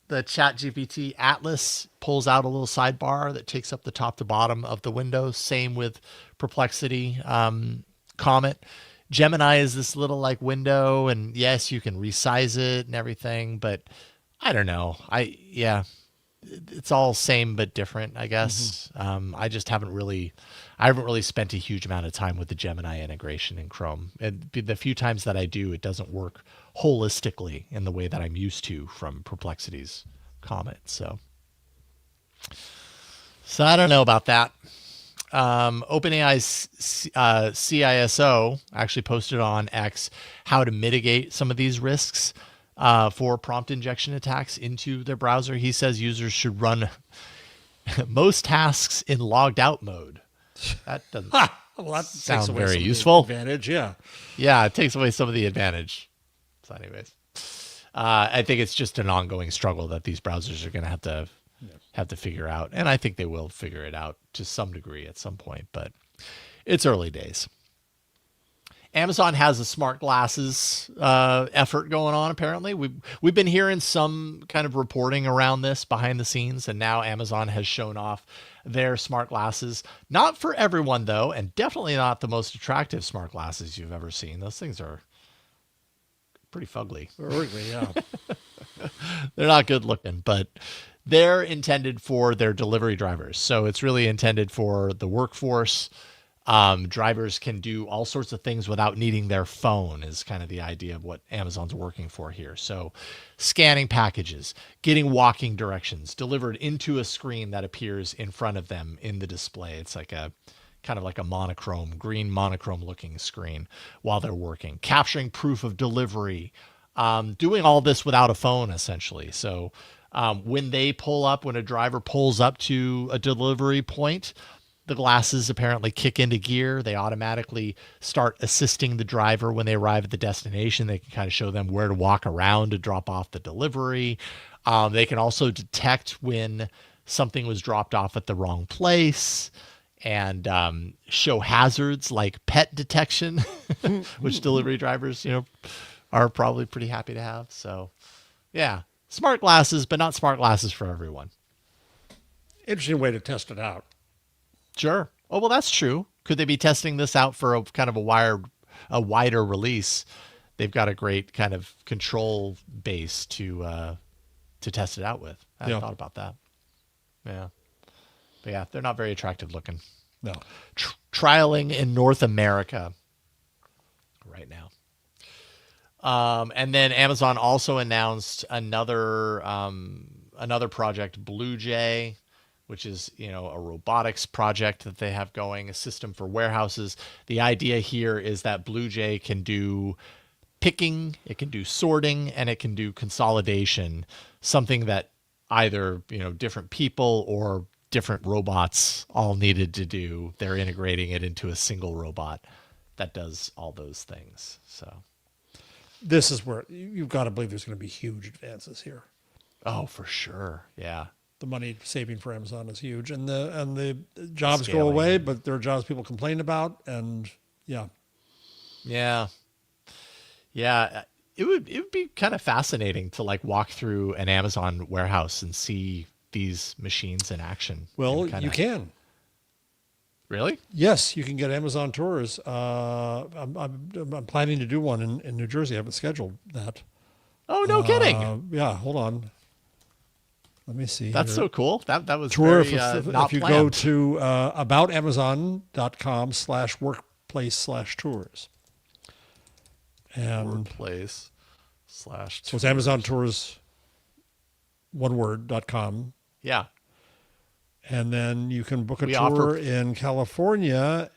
ChatGPT Atlas pulls out a little sidebar that takes up the top to bottom of the window. Same with Perplexity. Comet. Gemini is this little like window, and yes, you can resize it and everything, but I don't know. It's all same but different, I guess. I just haven't really spent a huge amount of time with the Gemini integration in Chrome. And the few times that I do, it doesn't work holistically in the way that I'm used to from Perplexity's Comet. So I don't know about that. OpenAI's CISO actually posted on X how to mitigate some of these risks for prompt injection attacks into their browser. He says users should run most tasks in logged out mode. That doesn't sound very useful. Advantage, yeah. Yeah, it takes away some of the advantage. So anyways, I think it's just an ongoing struggle that these browsers are going to have to figure out. And I think they will figure it out to some degree at some point, but it's early days. Amazon has a smart glasses effort going on. Apparently, we've been hearing some kind of reporting around this behind the scenes, and now Amazon has shown off their smart glasses. Not for everyone though, and definitely not the most attractive smart glasses you've ever seen. Those things are pretty fugly. Yeah. They're not good looking, but they're intended for their delivery drivers. So it's really intended for the workforce. Drivers can do all sorts of things without needing their phone is kind of the idea of what Amazon's working for here. So scanning packages, getting walking directions delivered into a screen that appears in front of them in the display. It's like a kind of like a green monochrome looking screen while they're working, capturing proof of delivery, doing all this without a phone essentially. So when a driver pulls up to a delivery point, the glasses apparently kick into gear. They automatically start assisting the driver when they arrive at the destination. They can kind of show them where to walk around to drop off the delivery. They can also detect when something was dropped off at the wrong place and show hazards like pet detection, which delivery drivers, are probably pretty happy to have. So, yeah, smart glasses, but not smart glasses for everyone. Interesting way to test it out. Sure. Oh, well, that's true. Could they be testing this out for a kind of a wider release? They've got a great kind of control base to test it out with. I hadn't thought about that. Yeah. But yeah, they're not very attractive looking. No. Trialing in North America right now. And then Amazon also announced another project, Blue Jay, which is, a robotics project that they have going, a system for warehouses. The idea here is that Blue Jay can do picking, it can do sorting, and it can do consolidation, something that either, different people or different robots all needed to do. They're integrating it into a single robot that does all those things. So this is where you've got to believe there's going to be huge advances here. Oh, for sure. Yeah. The money saving for Amazon is huge, and the jobs Scaling. go away, but there are jobs people complain about, and yeah. It would be kind of fascinating to walk through an Amazon warehouse and see these machines in action. Well, you can. Really? Yes, you can get Amazon tours. I'm planning to do one in New Jersey. I haven't scheduled that. Oh, no kidding. Yeah, hold on. Let me see. That's so cool. That was tour. very, If not you planned. go to aboutamazon.com/workplace/tours. And Workplace/tours. so it's Amazon Tours, one word.com. Yeah. And then you can book a tour in California,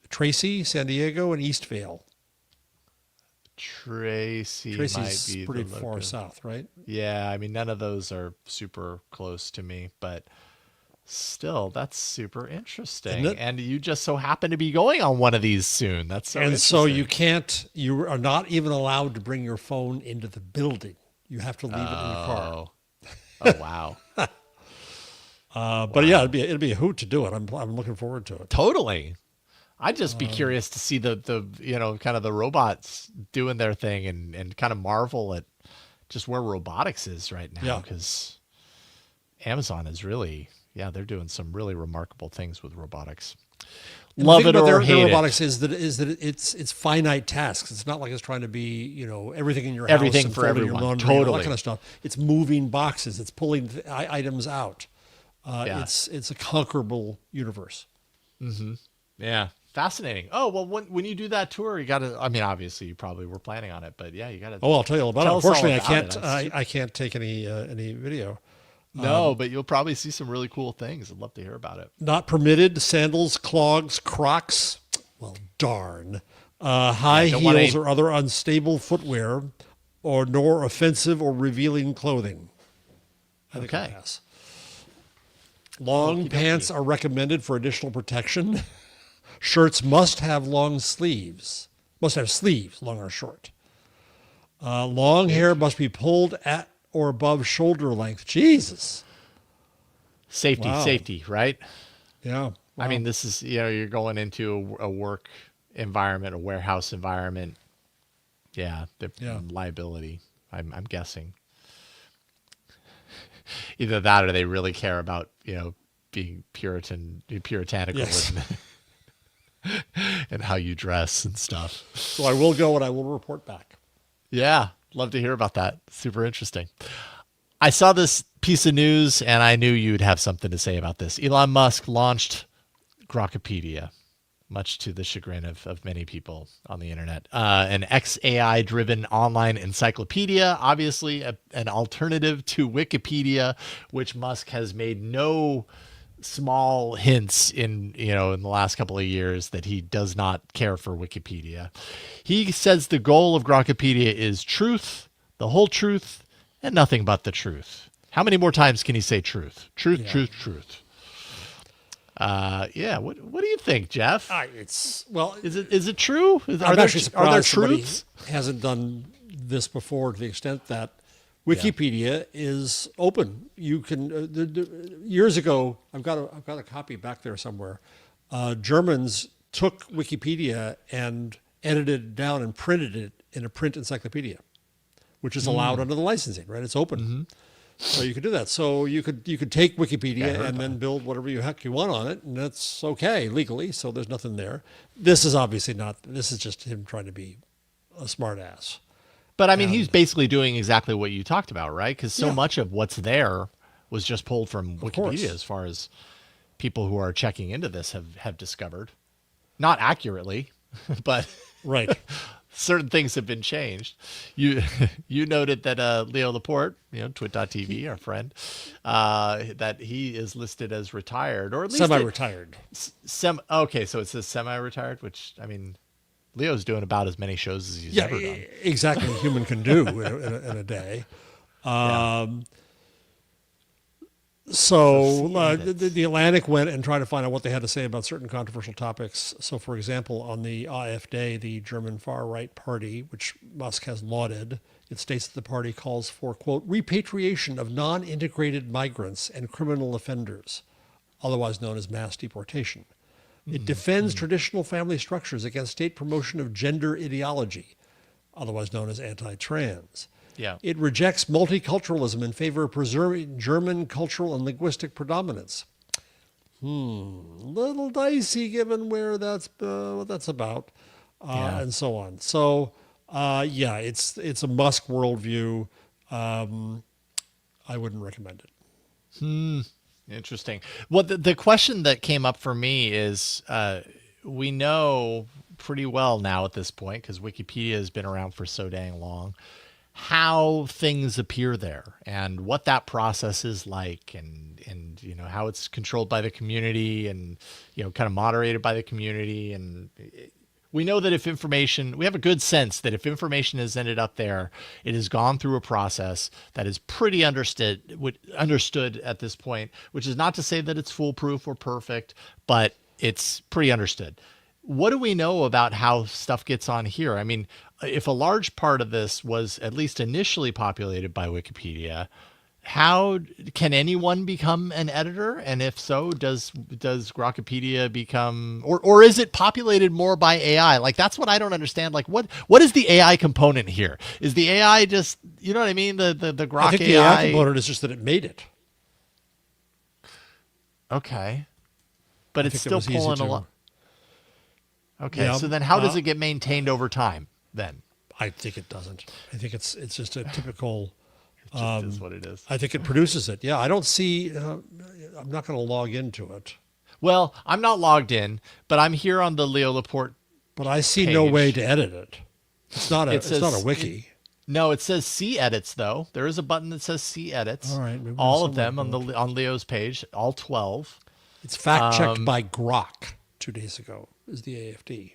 Tracy, San Diego, and Eastvale. Tracy's might be pretty far south, right? Yeah, I mean, none of those are super close to me, but still, that's super interesting. And you just so happen to be going on one of these soon. That's so so you are not even allowed to bring your phone into the building. You have to leave it in the car. Oh, wow. But yeah, it'd be a hoot to do it. I'm looking forward to it. Totally. I'd just be curious to see the kind of the robots doing their thing and kind of marvel at just where robotics is right now. Because Amazon is really, they're doing some really remarkable things with robotics. Love it or hate their robotics is that it's finite tasks. It's not like it's trying to be, everything in your house. Everything for everyone. Laundry, all that kind of stuff. It's moving boxes. It's pulling items out. It's a conquerable universe. Mm-hmm. Yeah. Fascinating. Oh, well, when you do that tour, you got to, I mean, obviously you probably were planning on it, but yeah, you got to. Oh, I'll tell you all about it. Unfortunately, I can't take any video. No, but you'll probably see some really cool things. I'd love to hear about it. Not permitted sandals, clogs, Crocs. Well, darn. High heels or other unstable footwear, nor offensive or revealing clothing. I think I'll pass. Long pants are recommended for additional protection. Shirts must have long sleeves. Must have sleeves, long or short. Long hair must be pulled at or above shoulder length. Jesus. Safety, right? Yeah. Wow. I mean, this is, you're going into a work environment, a warehouse environment. Yeah, the Yeah. liability. I'm guessing. Either that, or they really care about being puritanical Yes. and how you dress and stuff. So I will go and I will report back. Yeah, love to hear about that. Super interesting. I saw this piece of news and I knew you'd have something to say about this. Elon Musk launched Grokipedia, much to the chagrin of many people on the internet. An XAI-driven online encyclopedia, obviously an alternative to Wikipedia, which Musk has made no small hints in the last couple of years that he does not care for Wikipedia. He says the goal of Grokipedia is truth, the whole truth, and nothing but the truth. How many more times can he say truth? Truth, Yeah. truth, truth. Yeah. What do you think, Jeff? Is Is it true? I'm actually surprised are there somebody truths? hasn't done this before to the extent that Wikipedia is open. You can years ago. I've got a copy back there somewhere. Germans took Wikipedia and edited it down and printed it in a print encyclopedia, which is allowed under the licensing. Right, it's open. So you could do that. So you could take Wikipedia and then build whatever you want on it, and that's okay legally. So there's nothing there. This is obviously not. This is just him trying to be a smart ass. But I mean, he's basically doing exactly what you talked about, right? Because so Yeah. much of what's there was just pulled from course. Wikipedia, as far as people who are checking into this have discovered. Not accurately, but Right. certain things have been changed. You noted that Leo Laporte, Twit.tv, our friend, that he is listed as retired, or at least Semi-retired. Okay, so it says semi-retired, which, I mean, Leo's doing about as many shows as he's ever done. Exactly. A human can do in a day. So the Atlantic went and tried to find out what they had to say about certain controversial topics. So, for example, on the AfD, the German far-right party, which Musk has lauded, it states that the party calls for, quote, repatriation of non-integrated migrants and criminal offenders, otherwise known as mass deportation. It defends traditional family structures against state promotion of gender ideology, otherwise known as anti-trans. Yeah. It rejects multiculturalism in favor of preserving German cultural and linguistic predominance. Little dicey given where that's what that's about, and so on. So, it's a Musk worldview. I wouldn't recommend it. Interesting. Well, the question that came up for me is, we know pretty well now at this point, because Wikipedia has been around for so dang long, how things appear there and what that process is like, and how it's controlled by the community and kind of moderated by the community. And we know that we have a good sense that if information has ended up there, it has gone through a process that is pretty understood at this point, which is not to say that it's foolproof or perfect, but it's pretty understood. What do we know about how stuff gets on here? I mean, if a large part of this was at least initially populated by Wikipedia, how can anyone become an editor? And if so, does Grokipedia become, or is it populated more by AI? Like, that's what I don't understand. Like, what is the AI component here? Is the AI just, you know what I mean? The Grok I think the AI component is just that it made it. Okay. But I it's think that still was easy pulling to- a lot. Okay. Yeah, So then how does it get maintained over time then? I think it doesn't. I think it's just a typical. It just is what it is. I think it produces it. Yeah, I don't see. I'm not going to log into it, Well, I'm not logged in, but I'm here on the Leo Laporte. but I see no Page. way to edit it. It's not a. It It's says- not a wiki. No, it says see edits though. There is a button that says see edits. All right, maybe all there's of them something on Leo's page, all 12. It's fact checked by Grok 2 days ago. Is the AfD?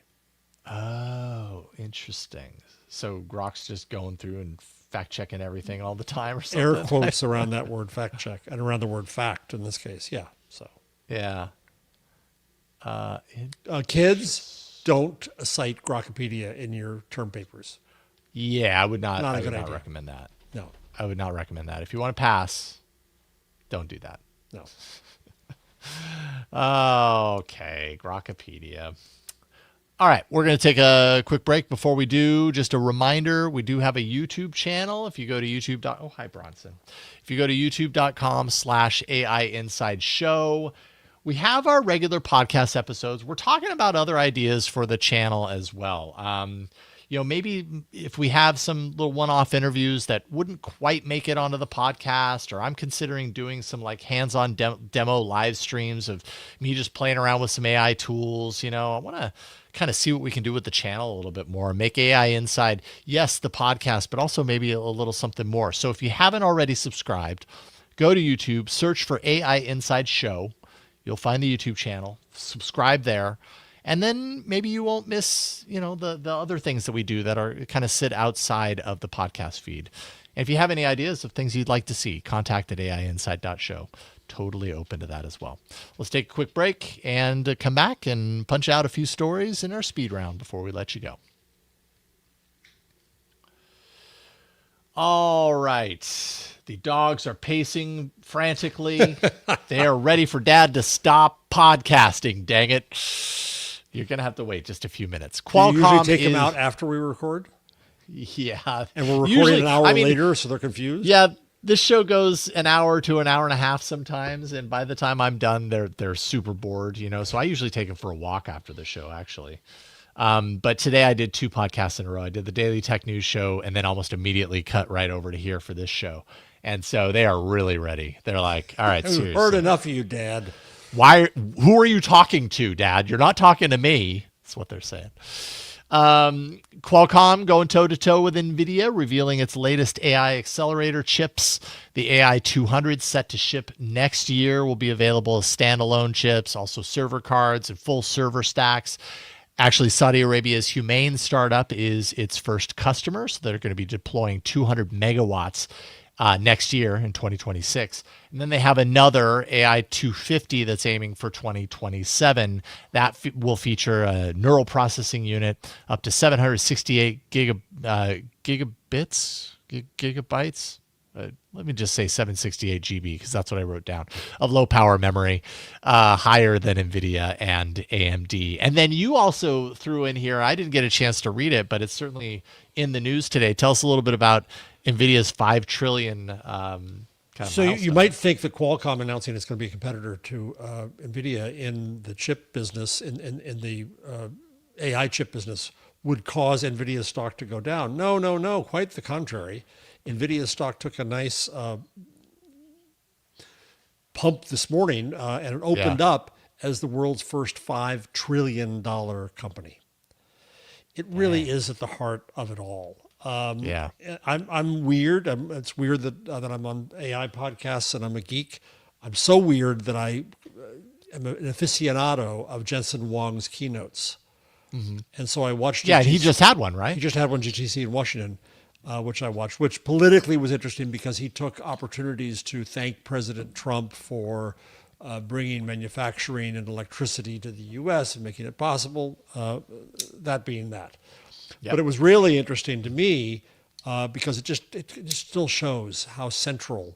Oh, interesting. So Grok's just going through and fact checking everything all the time or something. Air quotes around that word fact check and around the word fact in this case. Yeah. So Yeah. kids, don't cite Grokipedia in your term papers. Yeah, I would not. Not a I would good not idea. recommend that. No. I would not recommend that. If you want to pass, don't do that. No. Okay, Grokipedia. All right, we're going to take a quick break. Before we do, just a reminder, we do have a YouTube channel. If you go to YouTube. Oh, hi, Bronson. If you go to youtube.com/AI Inside Show, we have our regular podcast episodes. We're talking about other ideas for the channel as well. Maybe if we have some little one-off interviews that wouldn't quite make it onto the podcast, or I'm considering doing some like hands-on demo live streams of me just playing around with some AI tools. I want to kind of see what we can do with the channel a little bit more, make AI Inside, yes, the podcast, but also maybe a little something more. So if you haven't already subscribed, go to YouTube, search for AI Inside Show. You'll find the YouTube channel, subscribe there. And then maybe you won't miss, the other things that we do that are kind of sit outside of the podcast feed. And if you have any ideas of things you'd like to see, contact at aiinside.show. Totally open to that as well. Let's take a quick break and come back and punch out a few stories in our speed round before we let you go. All right. The dogs are pacing frantically. They are ready for Dad to stop podcasting, dang it. You're going to have to wait just a few minutes. Qualcomm, do you usually take them out after we record? Yeah. And we're recording an hour later, so they're confused? Yeah, this show goes an hour to an hour and a half sometimes, and by the time I'm done, they're super bored, so I usually take them for a walk after the show, actually. But today I did 2 podcasts in a row. I did the Daily Tech News show and then almost immediately cut right over to here for this show. And so they are really ready. They're like, all right, seriously. I've heard enough of you, Dad. Who are you talking to, Dad? You're not talking to me. That's what they're saying. Qualcomm going toe-to-toe with Nvidia, revealing its latest AI accelerator chips. The AI 200 set to ship next year will be available as standalone chips, also server cards and full server stacks. Actually, Saudi Arabia's Humane startup is its first customer, so they're going to be deploying 200 megawatts next year in 2026. And then they have another AI 250 that's aiming for 2027. That will feature a neural processing unit up to 768 gigabytes. Let me just say 768 GB because that's what I wrote down, of low power memory, higher than Nvidia and AMD. And then you also threw in here, I didn't get a chance to read it, but it's certainly in the news today. Tell us a little bit about Nvidia's $5 trillion So you might think that Qualcomm announcing it's going to be a competitor to Nvidia in the chip business, in the AI chip business, would cause Nvidia's stock to go down. No, quite the contrary. Nvidia's stock took a nice pump this morning, and it opened up as the world's first $5 trillion company. It really is at the heart of it all. I'm weird. It's weird that I'm on AI podcasts and I'm a geek. I'm so weird that I am an aficionado of Jensen Huang's keynotes. Mm-hmm. And so I watched. Yeah, he just had one, right? He just had one GTC in Washington, which I watched, which politically was interesting because he took opportunities to thank President Trump for bringing manufacturing and electricity to the U.S. and making it possible, that being that. Yep. But it was really interesting to me because it just still shows how central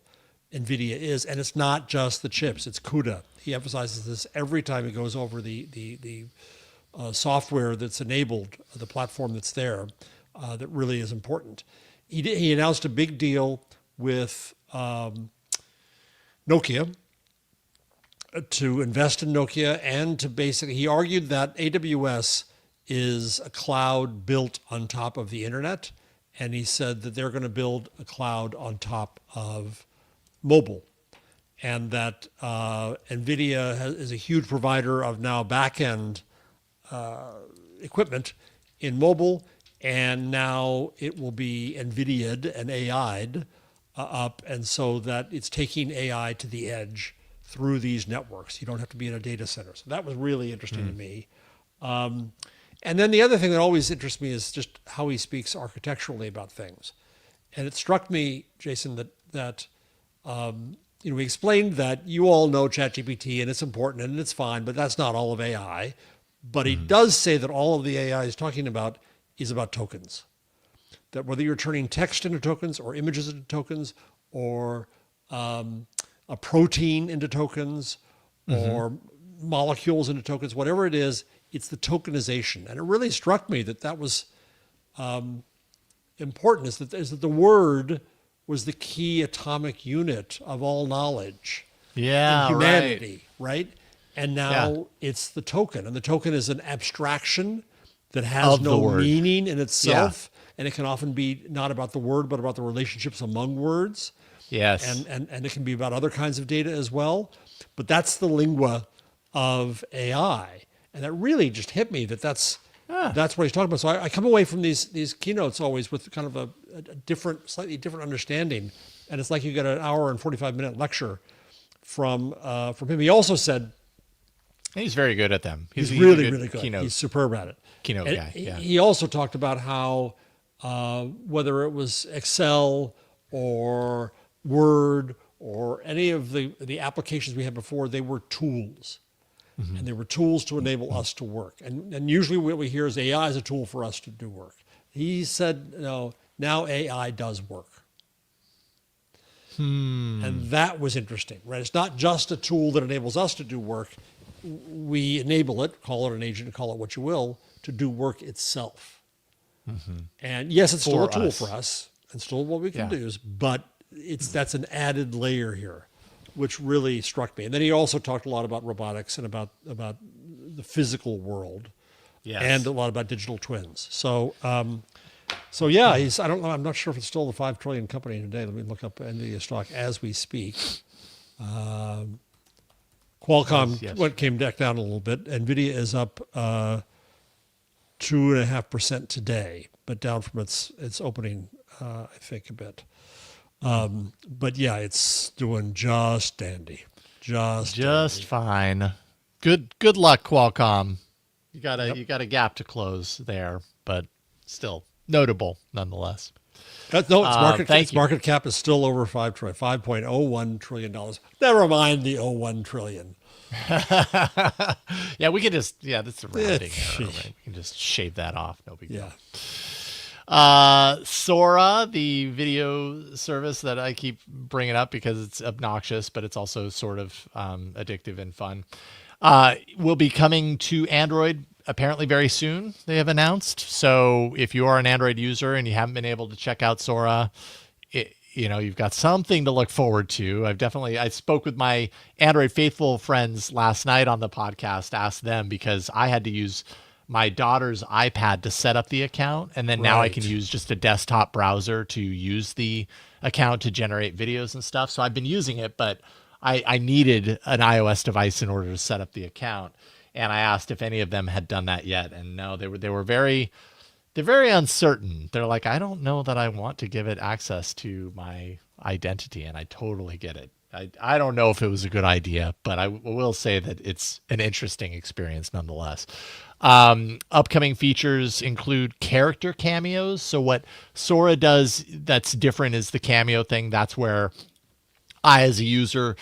NVIDIA is. And it's not just the chips, it's CUDA. He emphasizes this every time he goes over the software that's enabled, the platform that's there, that really is important. He announced a big deal with Nokia to invest in Nokia and to basically, he argued that AWS is a cloud built on top of the internet. And he said that they're going to build a cloud on top of mobile. And that NVIDIA is a huge provider of now back-end equipment in mobile. And now it will be NVIDIA'd and AI'd up. And so that it's taking AI to the edge through these networks. You don't have to be in a data center. So that was really interesting to me. And then the other thing that always interests me is just how he speaks architecturally about things. And it struck me, Jason, that we explained that you all know ChatGPT and it's important and it's fine, but that's not all of AI. But he does say that all of the AI is talking about is about tokens. That whether you're turning text into tokens or images into tokens or a protein into tokens or molecules into tokens, whatever it is, it's the tokenization. And it really struck me that was important, is that the word was the key atomic unit of all knowledge in humanity, right? And now it's the token. And the token is an abstraction that has no meaning in itself. And it can often be not about the word, but about the relationships among words. Yes. And it can be about other kinds of data as well. But that's the lingua of AI. And that really just hit me that's what he's talking about. So I come away from these keynotes always with kind of a slightly different understanding. And it's like you get an hour and 45-minute lecture from him. He also said, he's very good at them. He's really good. Keynote. He's superb at it. Keynote guy. He also talked about how whether it was Excel or Word or any of the applications we had before, they were tools. Mm-hmm. And they were tools to enable us to work. And usually what we hear is AI is a tool for us to do work. He said, no, now AI does work. And that was interesting, right? It's not just a tool that enables us to do work. We enable it, call it an agent, call it what you will, to do work itself. Mm-hmm. And yes, it's still a tool for us and still what we can do, but that's an added layer here, which really struck me. And then he also talked a lot about robotics and about the physical world, and a lot about digital twins. So yeah, I don't know. I'm not sure if it's still the 5 trillion company today. Let me look up Nvidia stock as we speak. Qualcomm came back down a little bit. Nvidia is up 2.5% today, but down from its opening, I think, a bit. But yeah, it's doing just dandy, just fine. Good luck, Qualcomm. You got a gap to close there, but still notable nonetheless. Its market cap is still over $5.01 trillion. Never mind the 01 trillion. Yeah, we can just that's a rounding error, right? We can just shave that off. No big deal. Sora, the video service that I keep bringing up because it's obnoxious, but it's also sort of addictive and fun, will be coming to Android apparently very soon, they have announced. So if you are an Android user and you haven't been able to check out Sora, you've got something to look forward to. I spoke with my Android faithful friends last night on the podcast, asked them, because I had to use my daughter's iPad to set up the account. And then now I can use just a desktop browser to use the account to generate videos and stuff. So I've been using it, but I needed an iOS device in order to set up the account. And I asked if any of them had done that yet. And no, they're very uncertain. They're like, I don't know that I want to give it access to my identity. And I totally get it. I don't know if it was a good idea, but I will say that it's an interesting experience nonetheless. Upcoming features include character cameos. So what Sora does that's different is the cameo thing. That's where I, as a user,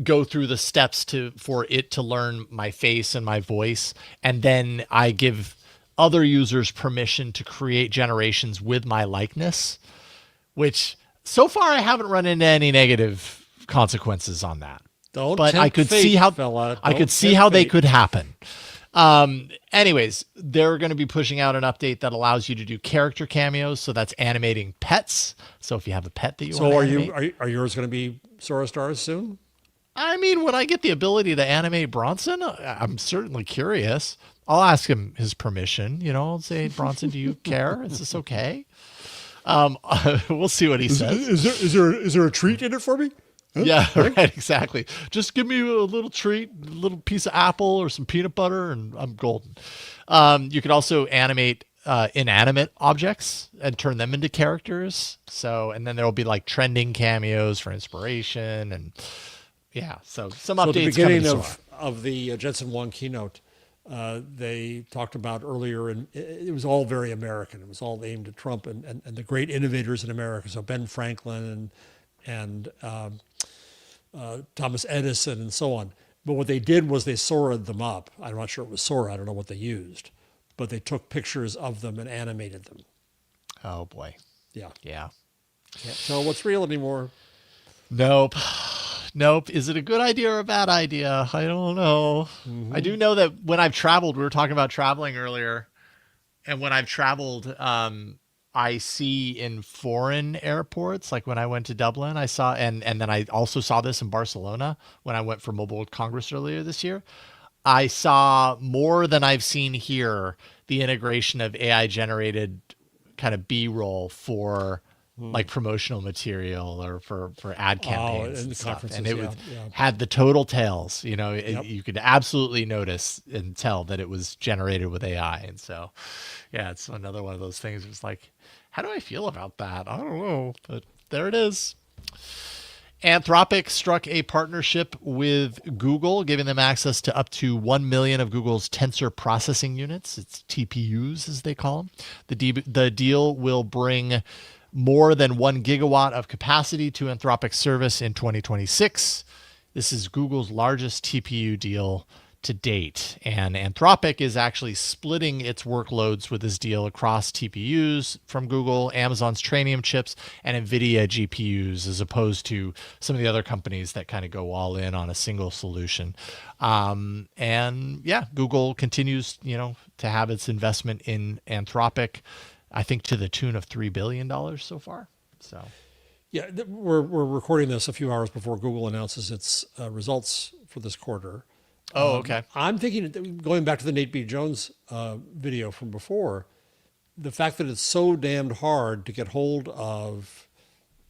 go through the steps for it to learn my face and my voice. And then I give other users permission to create generations with my likeness, which so far I haven't run into any negative consequences on that. But I could see how they could happen. Anyways, they're going to be pushing out an update that allows you to do character cameos. So that's animating pets. So if you have a pet that you want to animate. Are yours going to be Sora stars soon? I mean, when I get the ability to animate Bronson, I'm certainly curious. I'll ask him his permission. I'll say, Bronson, do you care? Is this okay? We'll see what he says. Is there a treat in it for me? Huh? Yeah, right, exactly. Just give me a little treat, a little piece of apple or some peanut butter, and I'm golden. You could also animate inanimate objects and turn them into characters. And then there will be like trending cameos for inspiration, and so some updates. At the beginning of the Jensen Huang keynote, they talked about earlier, and it was all very American. It was all aimed at Trump and the great innovators in America. So Ben Franklin and Thomas Edison and so on. But what they did was they Sora'd them up. I'm not sure it was Sora. I don't know what they used. But they took pictures of them and animated them. Oh, boy. Yeah. Yeah. Can't tell what's real anymore. Nope. Nope. Is it a good idea or a bad idea? I don't know. I do know that when I've traveled, we were talking about traveling earlier, and when I've traveled, I see in foreign airports, like when I went to Dublin, I saw, and then I also saw this in Barcelona when I went for Mobile World Congress earlier this year. I saw more than I've seen here, the integration of AI generated kind of B-roll for like promotional material or for ad campaigns and stuff. And it had the total tales, you know, you could absolutely notice and tell that it was generated with AI. And so, yeah, it's another one of those things. It's like, how do I feel about that? I don't know, but there it is. Anthropic struck a partnership with Google, giving them access to up to 1 million of Google's tensor processing units. It's TPUs, as they call them. The deal will bring more than 1 gigawatt of capacity to Anthropic's service in 2026. This is Google's largest TPU deal to date. And Anthropic is actually splitting its workloads with this deal across TPUs from Google, Amazon's Trainium chips, and Nvidia GPUs, as opposed to some of the other companies that kind of go all in on a single solution. And yeah, Google continues, you know, to have its investment in Anthropic, I think to the tune of $3 billion so far. So yeah, we're recording this a few hours before Google announces its results for this quarter. Oh, okay. I'm thinking, going back to the Nate B. Jones video from before, the fact that it's so damned hard to get hold of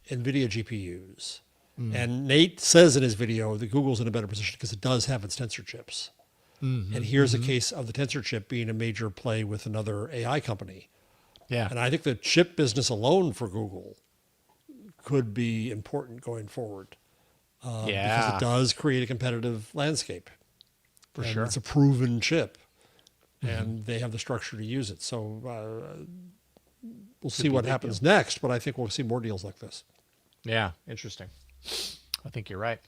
NVIDIA GPUs. And Nate says in his video that Google's in a better position because it does have its tensor chips. And here's a case of the tensor chip being a major play with another AI company. Yeah. And I think the chip business alone for Google could be important going forward. Because it does create a competitive landscape. For sure. It's a proven chip, and they have the structure to use it. So we'll see what happens next, but I think we'll see more deals like this. Yeah, interesting. I think you're right.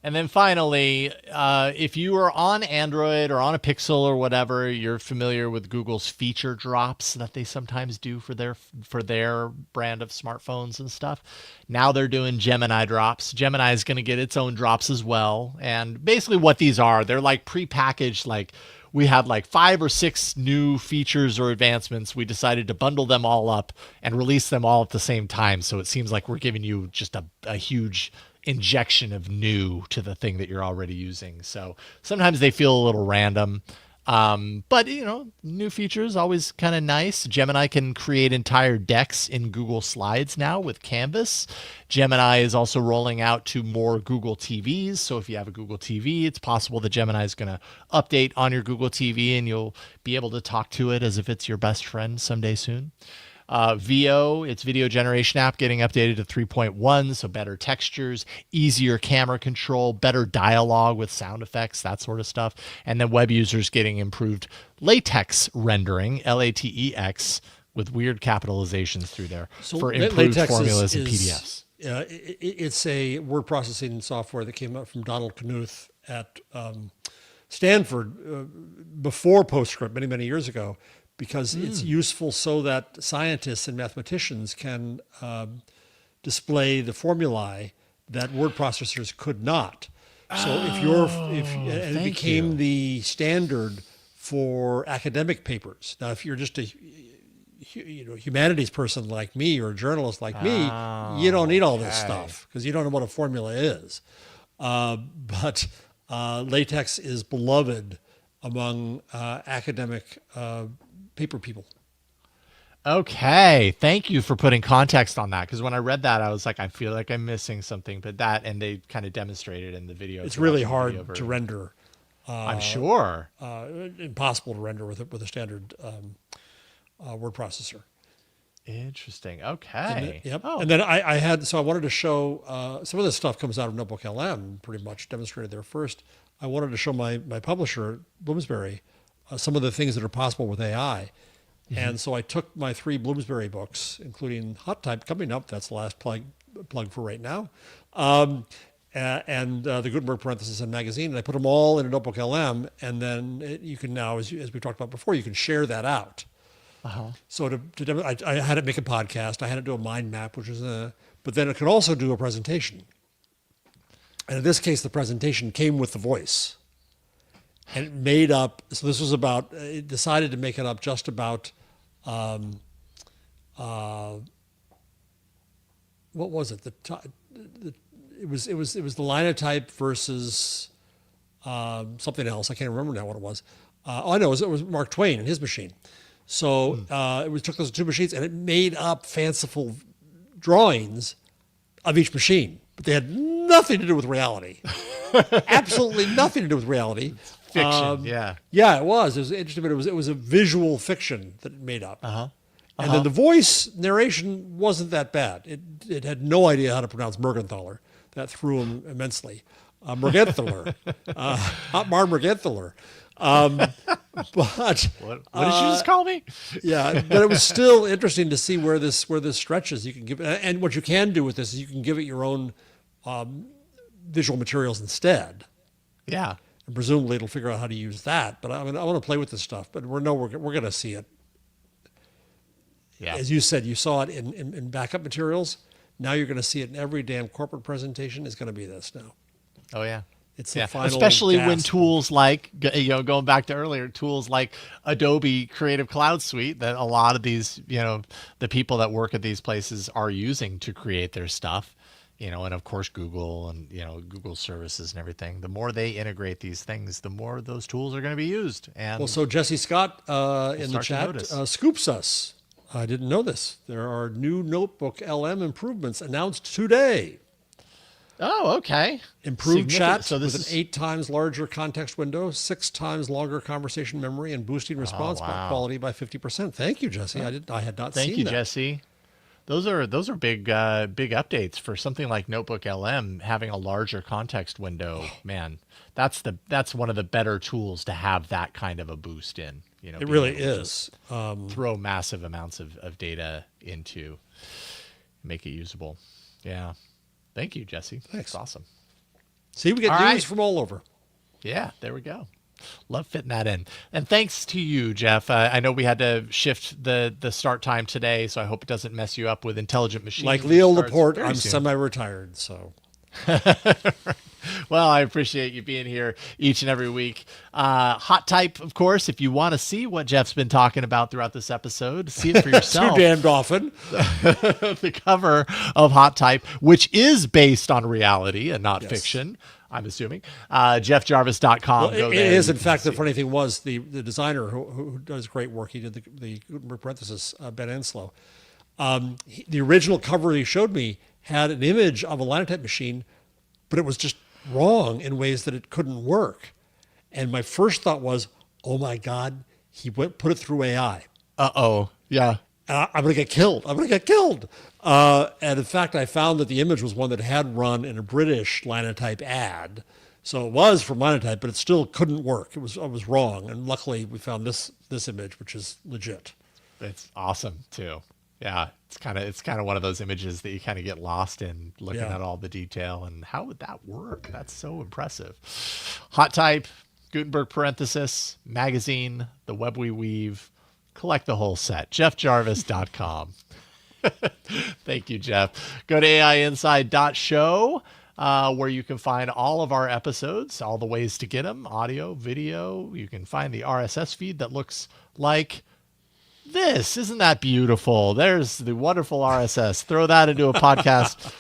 And then finally, if you are on Android or on a Pixel or whatever, you're familiar with Google's feature drops that they sometimes do for their brand of smartphones and stuff. Now they're doing Gemini drops. Gemini is going to get its own drops as well. And basically what these are, they're like prepackaged, like we have like 5 or 6 new features or advancements. We decided to bundle them all up and release them all at the same time. So it seems like we're giving you just a huge injection of new to the thing that you're already using. So sometimes they feel a little random. But, you know, new features always kind of nice. Gemini can create entire decks in Google Slides now with Canvas. Gemini is also rolling out to more Google TVs. So if you have a Google TV, it's possible that Gemini is going to update on your Google TV and you'll be able to talk to it as if it's your best friend someday soon. VO, its video generation app, getting updated to 3.1, so better textures, easier camera control, better dialogue with sound effects, that sort of stuff. And then web users getting improved latex rendering, LATEX, with weird capitalizations through there for improved formulas and PDFs. It's a word processing software that came out from Donald Knuth at Stanford before PostScript many, many years ago, because it's useful so that scientists and mathematicians can display the formulae that word processors could not. So it became the standard for academic papers. Now, if you're just a humanities person like me or a journalist like me, you don't need all this stuff because you don't know what a formula is. But latex is beloved among academic paper people. Okay. Thank you for putting context on that. Because when I read that, I was like, I feel like I'm missing something. But and they kind of demonstrated in the video. It's really hard to render. I'm sure. Impossible to render with a standard word processor. Interesting. Okay. Yep. Oh. And then I wanted to show, some of this stuff comes out of Notebook LM, pretty much demonstrated there first. I wanted to show my publisher, Bloomsbury, some of the things that are possible with AI. And so I took my 3 Bloomsbury books, including Hot Type coming up. That's the last plug for right now. And the Gutenberg parenthesis and magazine. And I put them all in a Notebook LM. And then you can now, as we talked about before, you can share that out. So I had it make a podcast. I had it do a mind map, but then it could also do a presentation. And in this case, the presentation came with the voice. And it made up, so this was about, it decided to make it up just about, what was it? It was the linotype versus something else. I can't remember now what it was. I know it was Mark Twain and his machine. So it took those two machines and it made up fanciful drawings of each machine, but they had nothing to do with reality. Absolutely nothing to do with reality. Fiction, yeah. Yeah, it was. It was interesting, but it was a visual fiction that it made up. And then the voice narration wasn't that bad. It had no idea how to pronounce Mergenthaler. That threw him immensely. Mergenthaler. Otmar Mergenthaler. But what did you just call me? Yeah, but it was still interesting to see where this stretches. You can give, and what you can do with this is you can give it your own visual materials instead. Yeah, and presumably it'll figure out how to use that. But I want to play with this stuff. But we're going to see it. Yeah, as you said, you saw it in backup materials. Now you're going to see it in every damn corporate presentation. Is going to be this now. Oh yeah. It's the final especially gasp. when tools like, going back to earlier, tools like Adobe Creative Cloud Suite that a lot of these, the people that work at these places are using to create their stuff, and of course Google and, Google services and everything. The more they integrate these things, the more those tools are going to be used. And well, so Jassy Scott in the chat scoops us. I didn't know this. There are new notebook LM improvements announced today. Oh, okay. Improved chat with an 8 times larger context window, 6 times longer conversation memory, and boosting response quality by 50%. Thank you, Jassy. I had not seen that. Thank you, Jassy. Those are big updates for something like Notebook LM. Having a larger context window, man, that's one of the better tools to have that kind of a boost in. It really is. Throw massive amounts of data into, make it usable. Yeah. Thank you, Jassy. Thanks. That's awesome. See, we get news from all over. Yeah, there we go. Love fitting that in. And thanks to you, Jeff. I know we had to shift the start time today, so I hope it doesn't mess you up with Intelligent Machines. Like Leo Laporte, I'm semi-retired, so. Well, I appreciate you being here each and every week. Hot Type, of course, if you want to see what Jeff's been talking about throughout this episode, see it for yourself. Too damned often. The cover of Hot Type, which is based on reality and not fiction, I'm assuming. JeffJarvis.com. Well, it is. In fact, the funny thing was the designer who does great work, he did the Gutenberg parenthesis, Ben Enslow. The original cover he showed me had an image of a linotype machine, but it was just wrong in ways that it couldn't work. And my first thought was, oh my God, he put it through AI. Uh-oh. Yeah. I'm going to get killed. I'm going to get killed. And in fact, I found that the image was one that had run in a British linotype ad. So it was from linotype, but it still couldn't work. It was wrong. And luckily we found this image, which is legit. It's awesome too. Yeah. It's kind of one of those images that you kind of get lost in looking at all the detail and how would that work? That's so impressive. Hot Type, Gutenberg parenthesis, magazine, the web we weave, collect the whole set. JeffJarvis.com. Thank you, Jeff. Go to AIinside.show, where you can find all of our episodes, all the ways to get them, audio, video. You can find the RSS feed that looks like this. Isn't that beautiful? There's the wonderful RSS. Throw that into a podcatcher,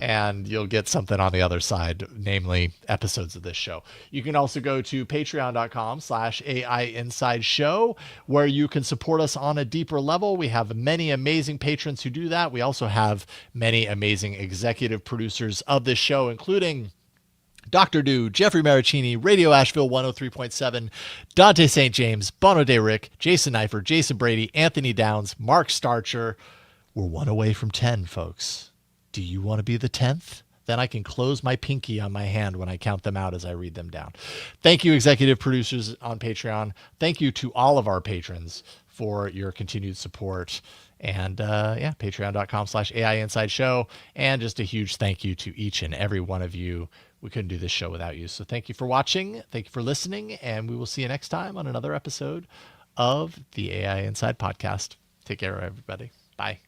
and you'll get something on the other side, namely episodes of this show. You can also go to patreon.com/AIinsideShow, where you can support us on a deeper level. We have many amazing patrons who do that. We also have many amazing executive producers of this show, including Dr. Do, Jeffrey Maricini, Radio Asheville 103.7, Dante St. James, Bono De Rick, Jason Neifert, Jason Brady, Anthony Downs, Mark Starcher. We're one away from 10, folks. Do you want to be the 10th? Then I can close my pinky on my hand when I count them out as I read them down. Thank you, executive producers on Patreon. Thank you to all of our patrons for your continued support. And patreon.com/AIinsideShow. And just a huge thank you to each and every one of you. We couldn't do this show without you. So thank you for watching. Thank you for listening. And we will see you next time on another episode of the AI Inside Podcast. Take care, everybody. Bye.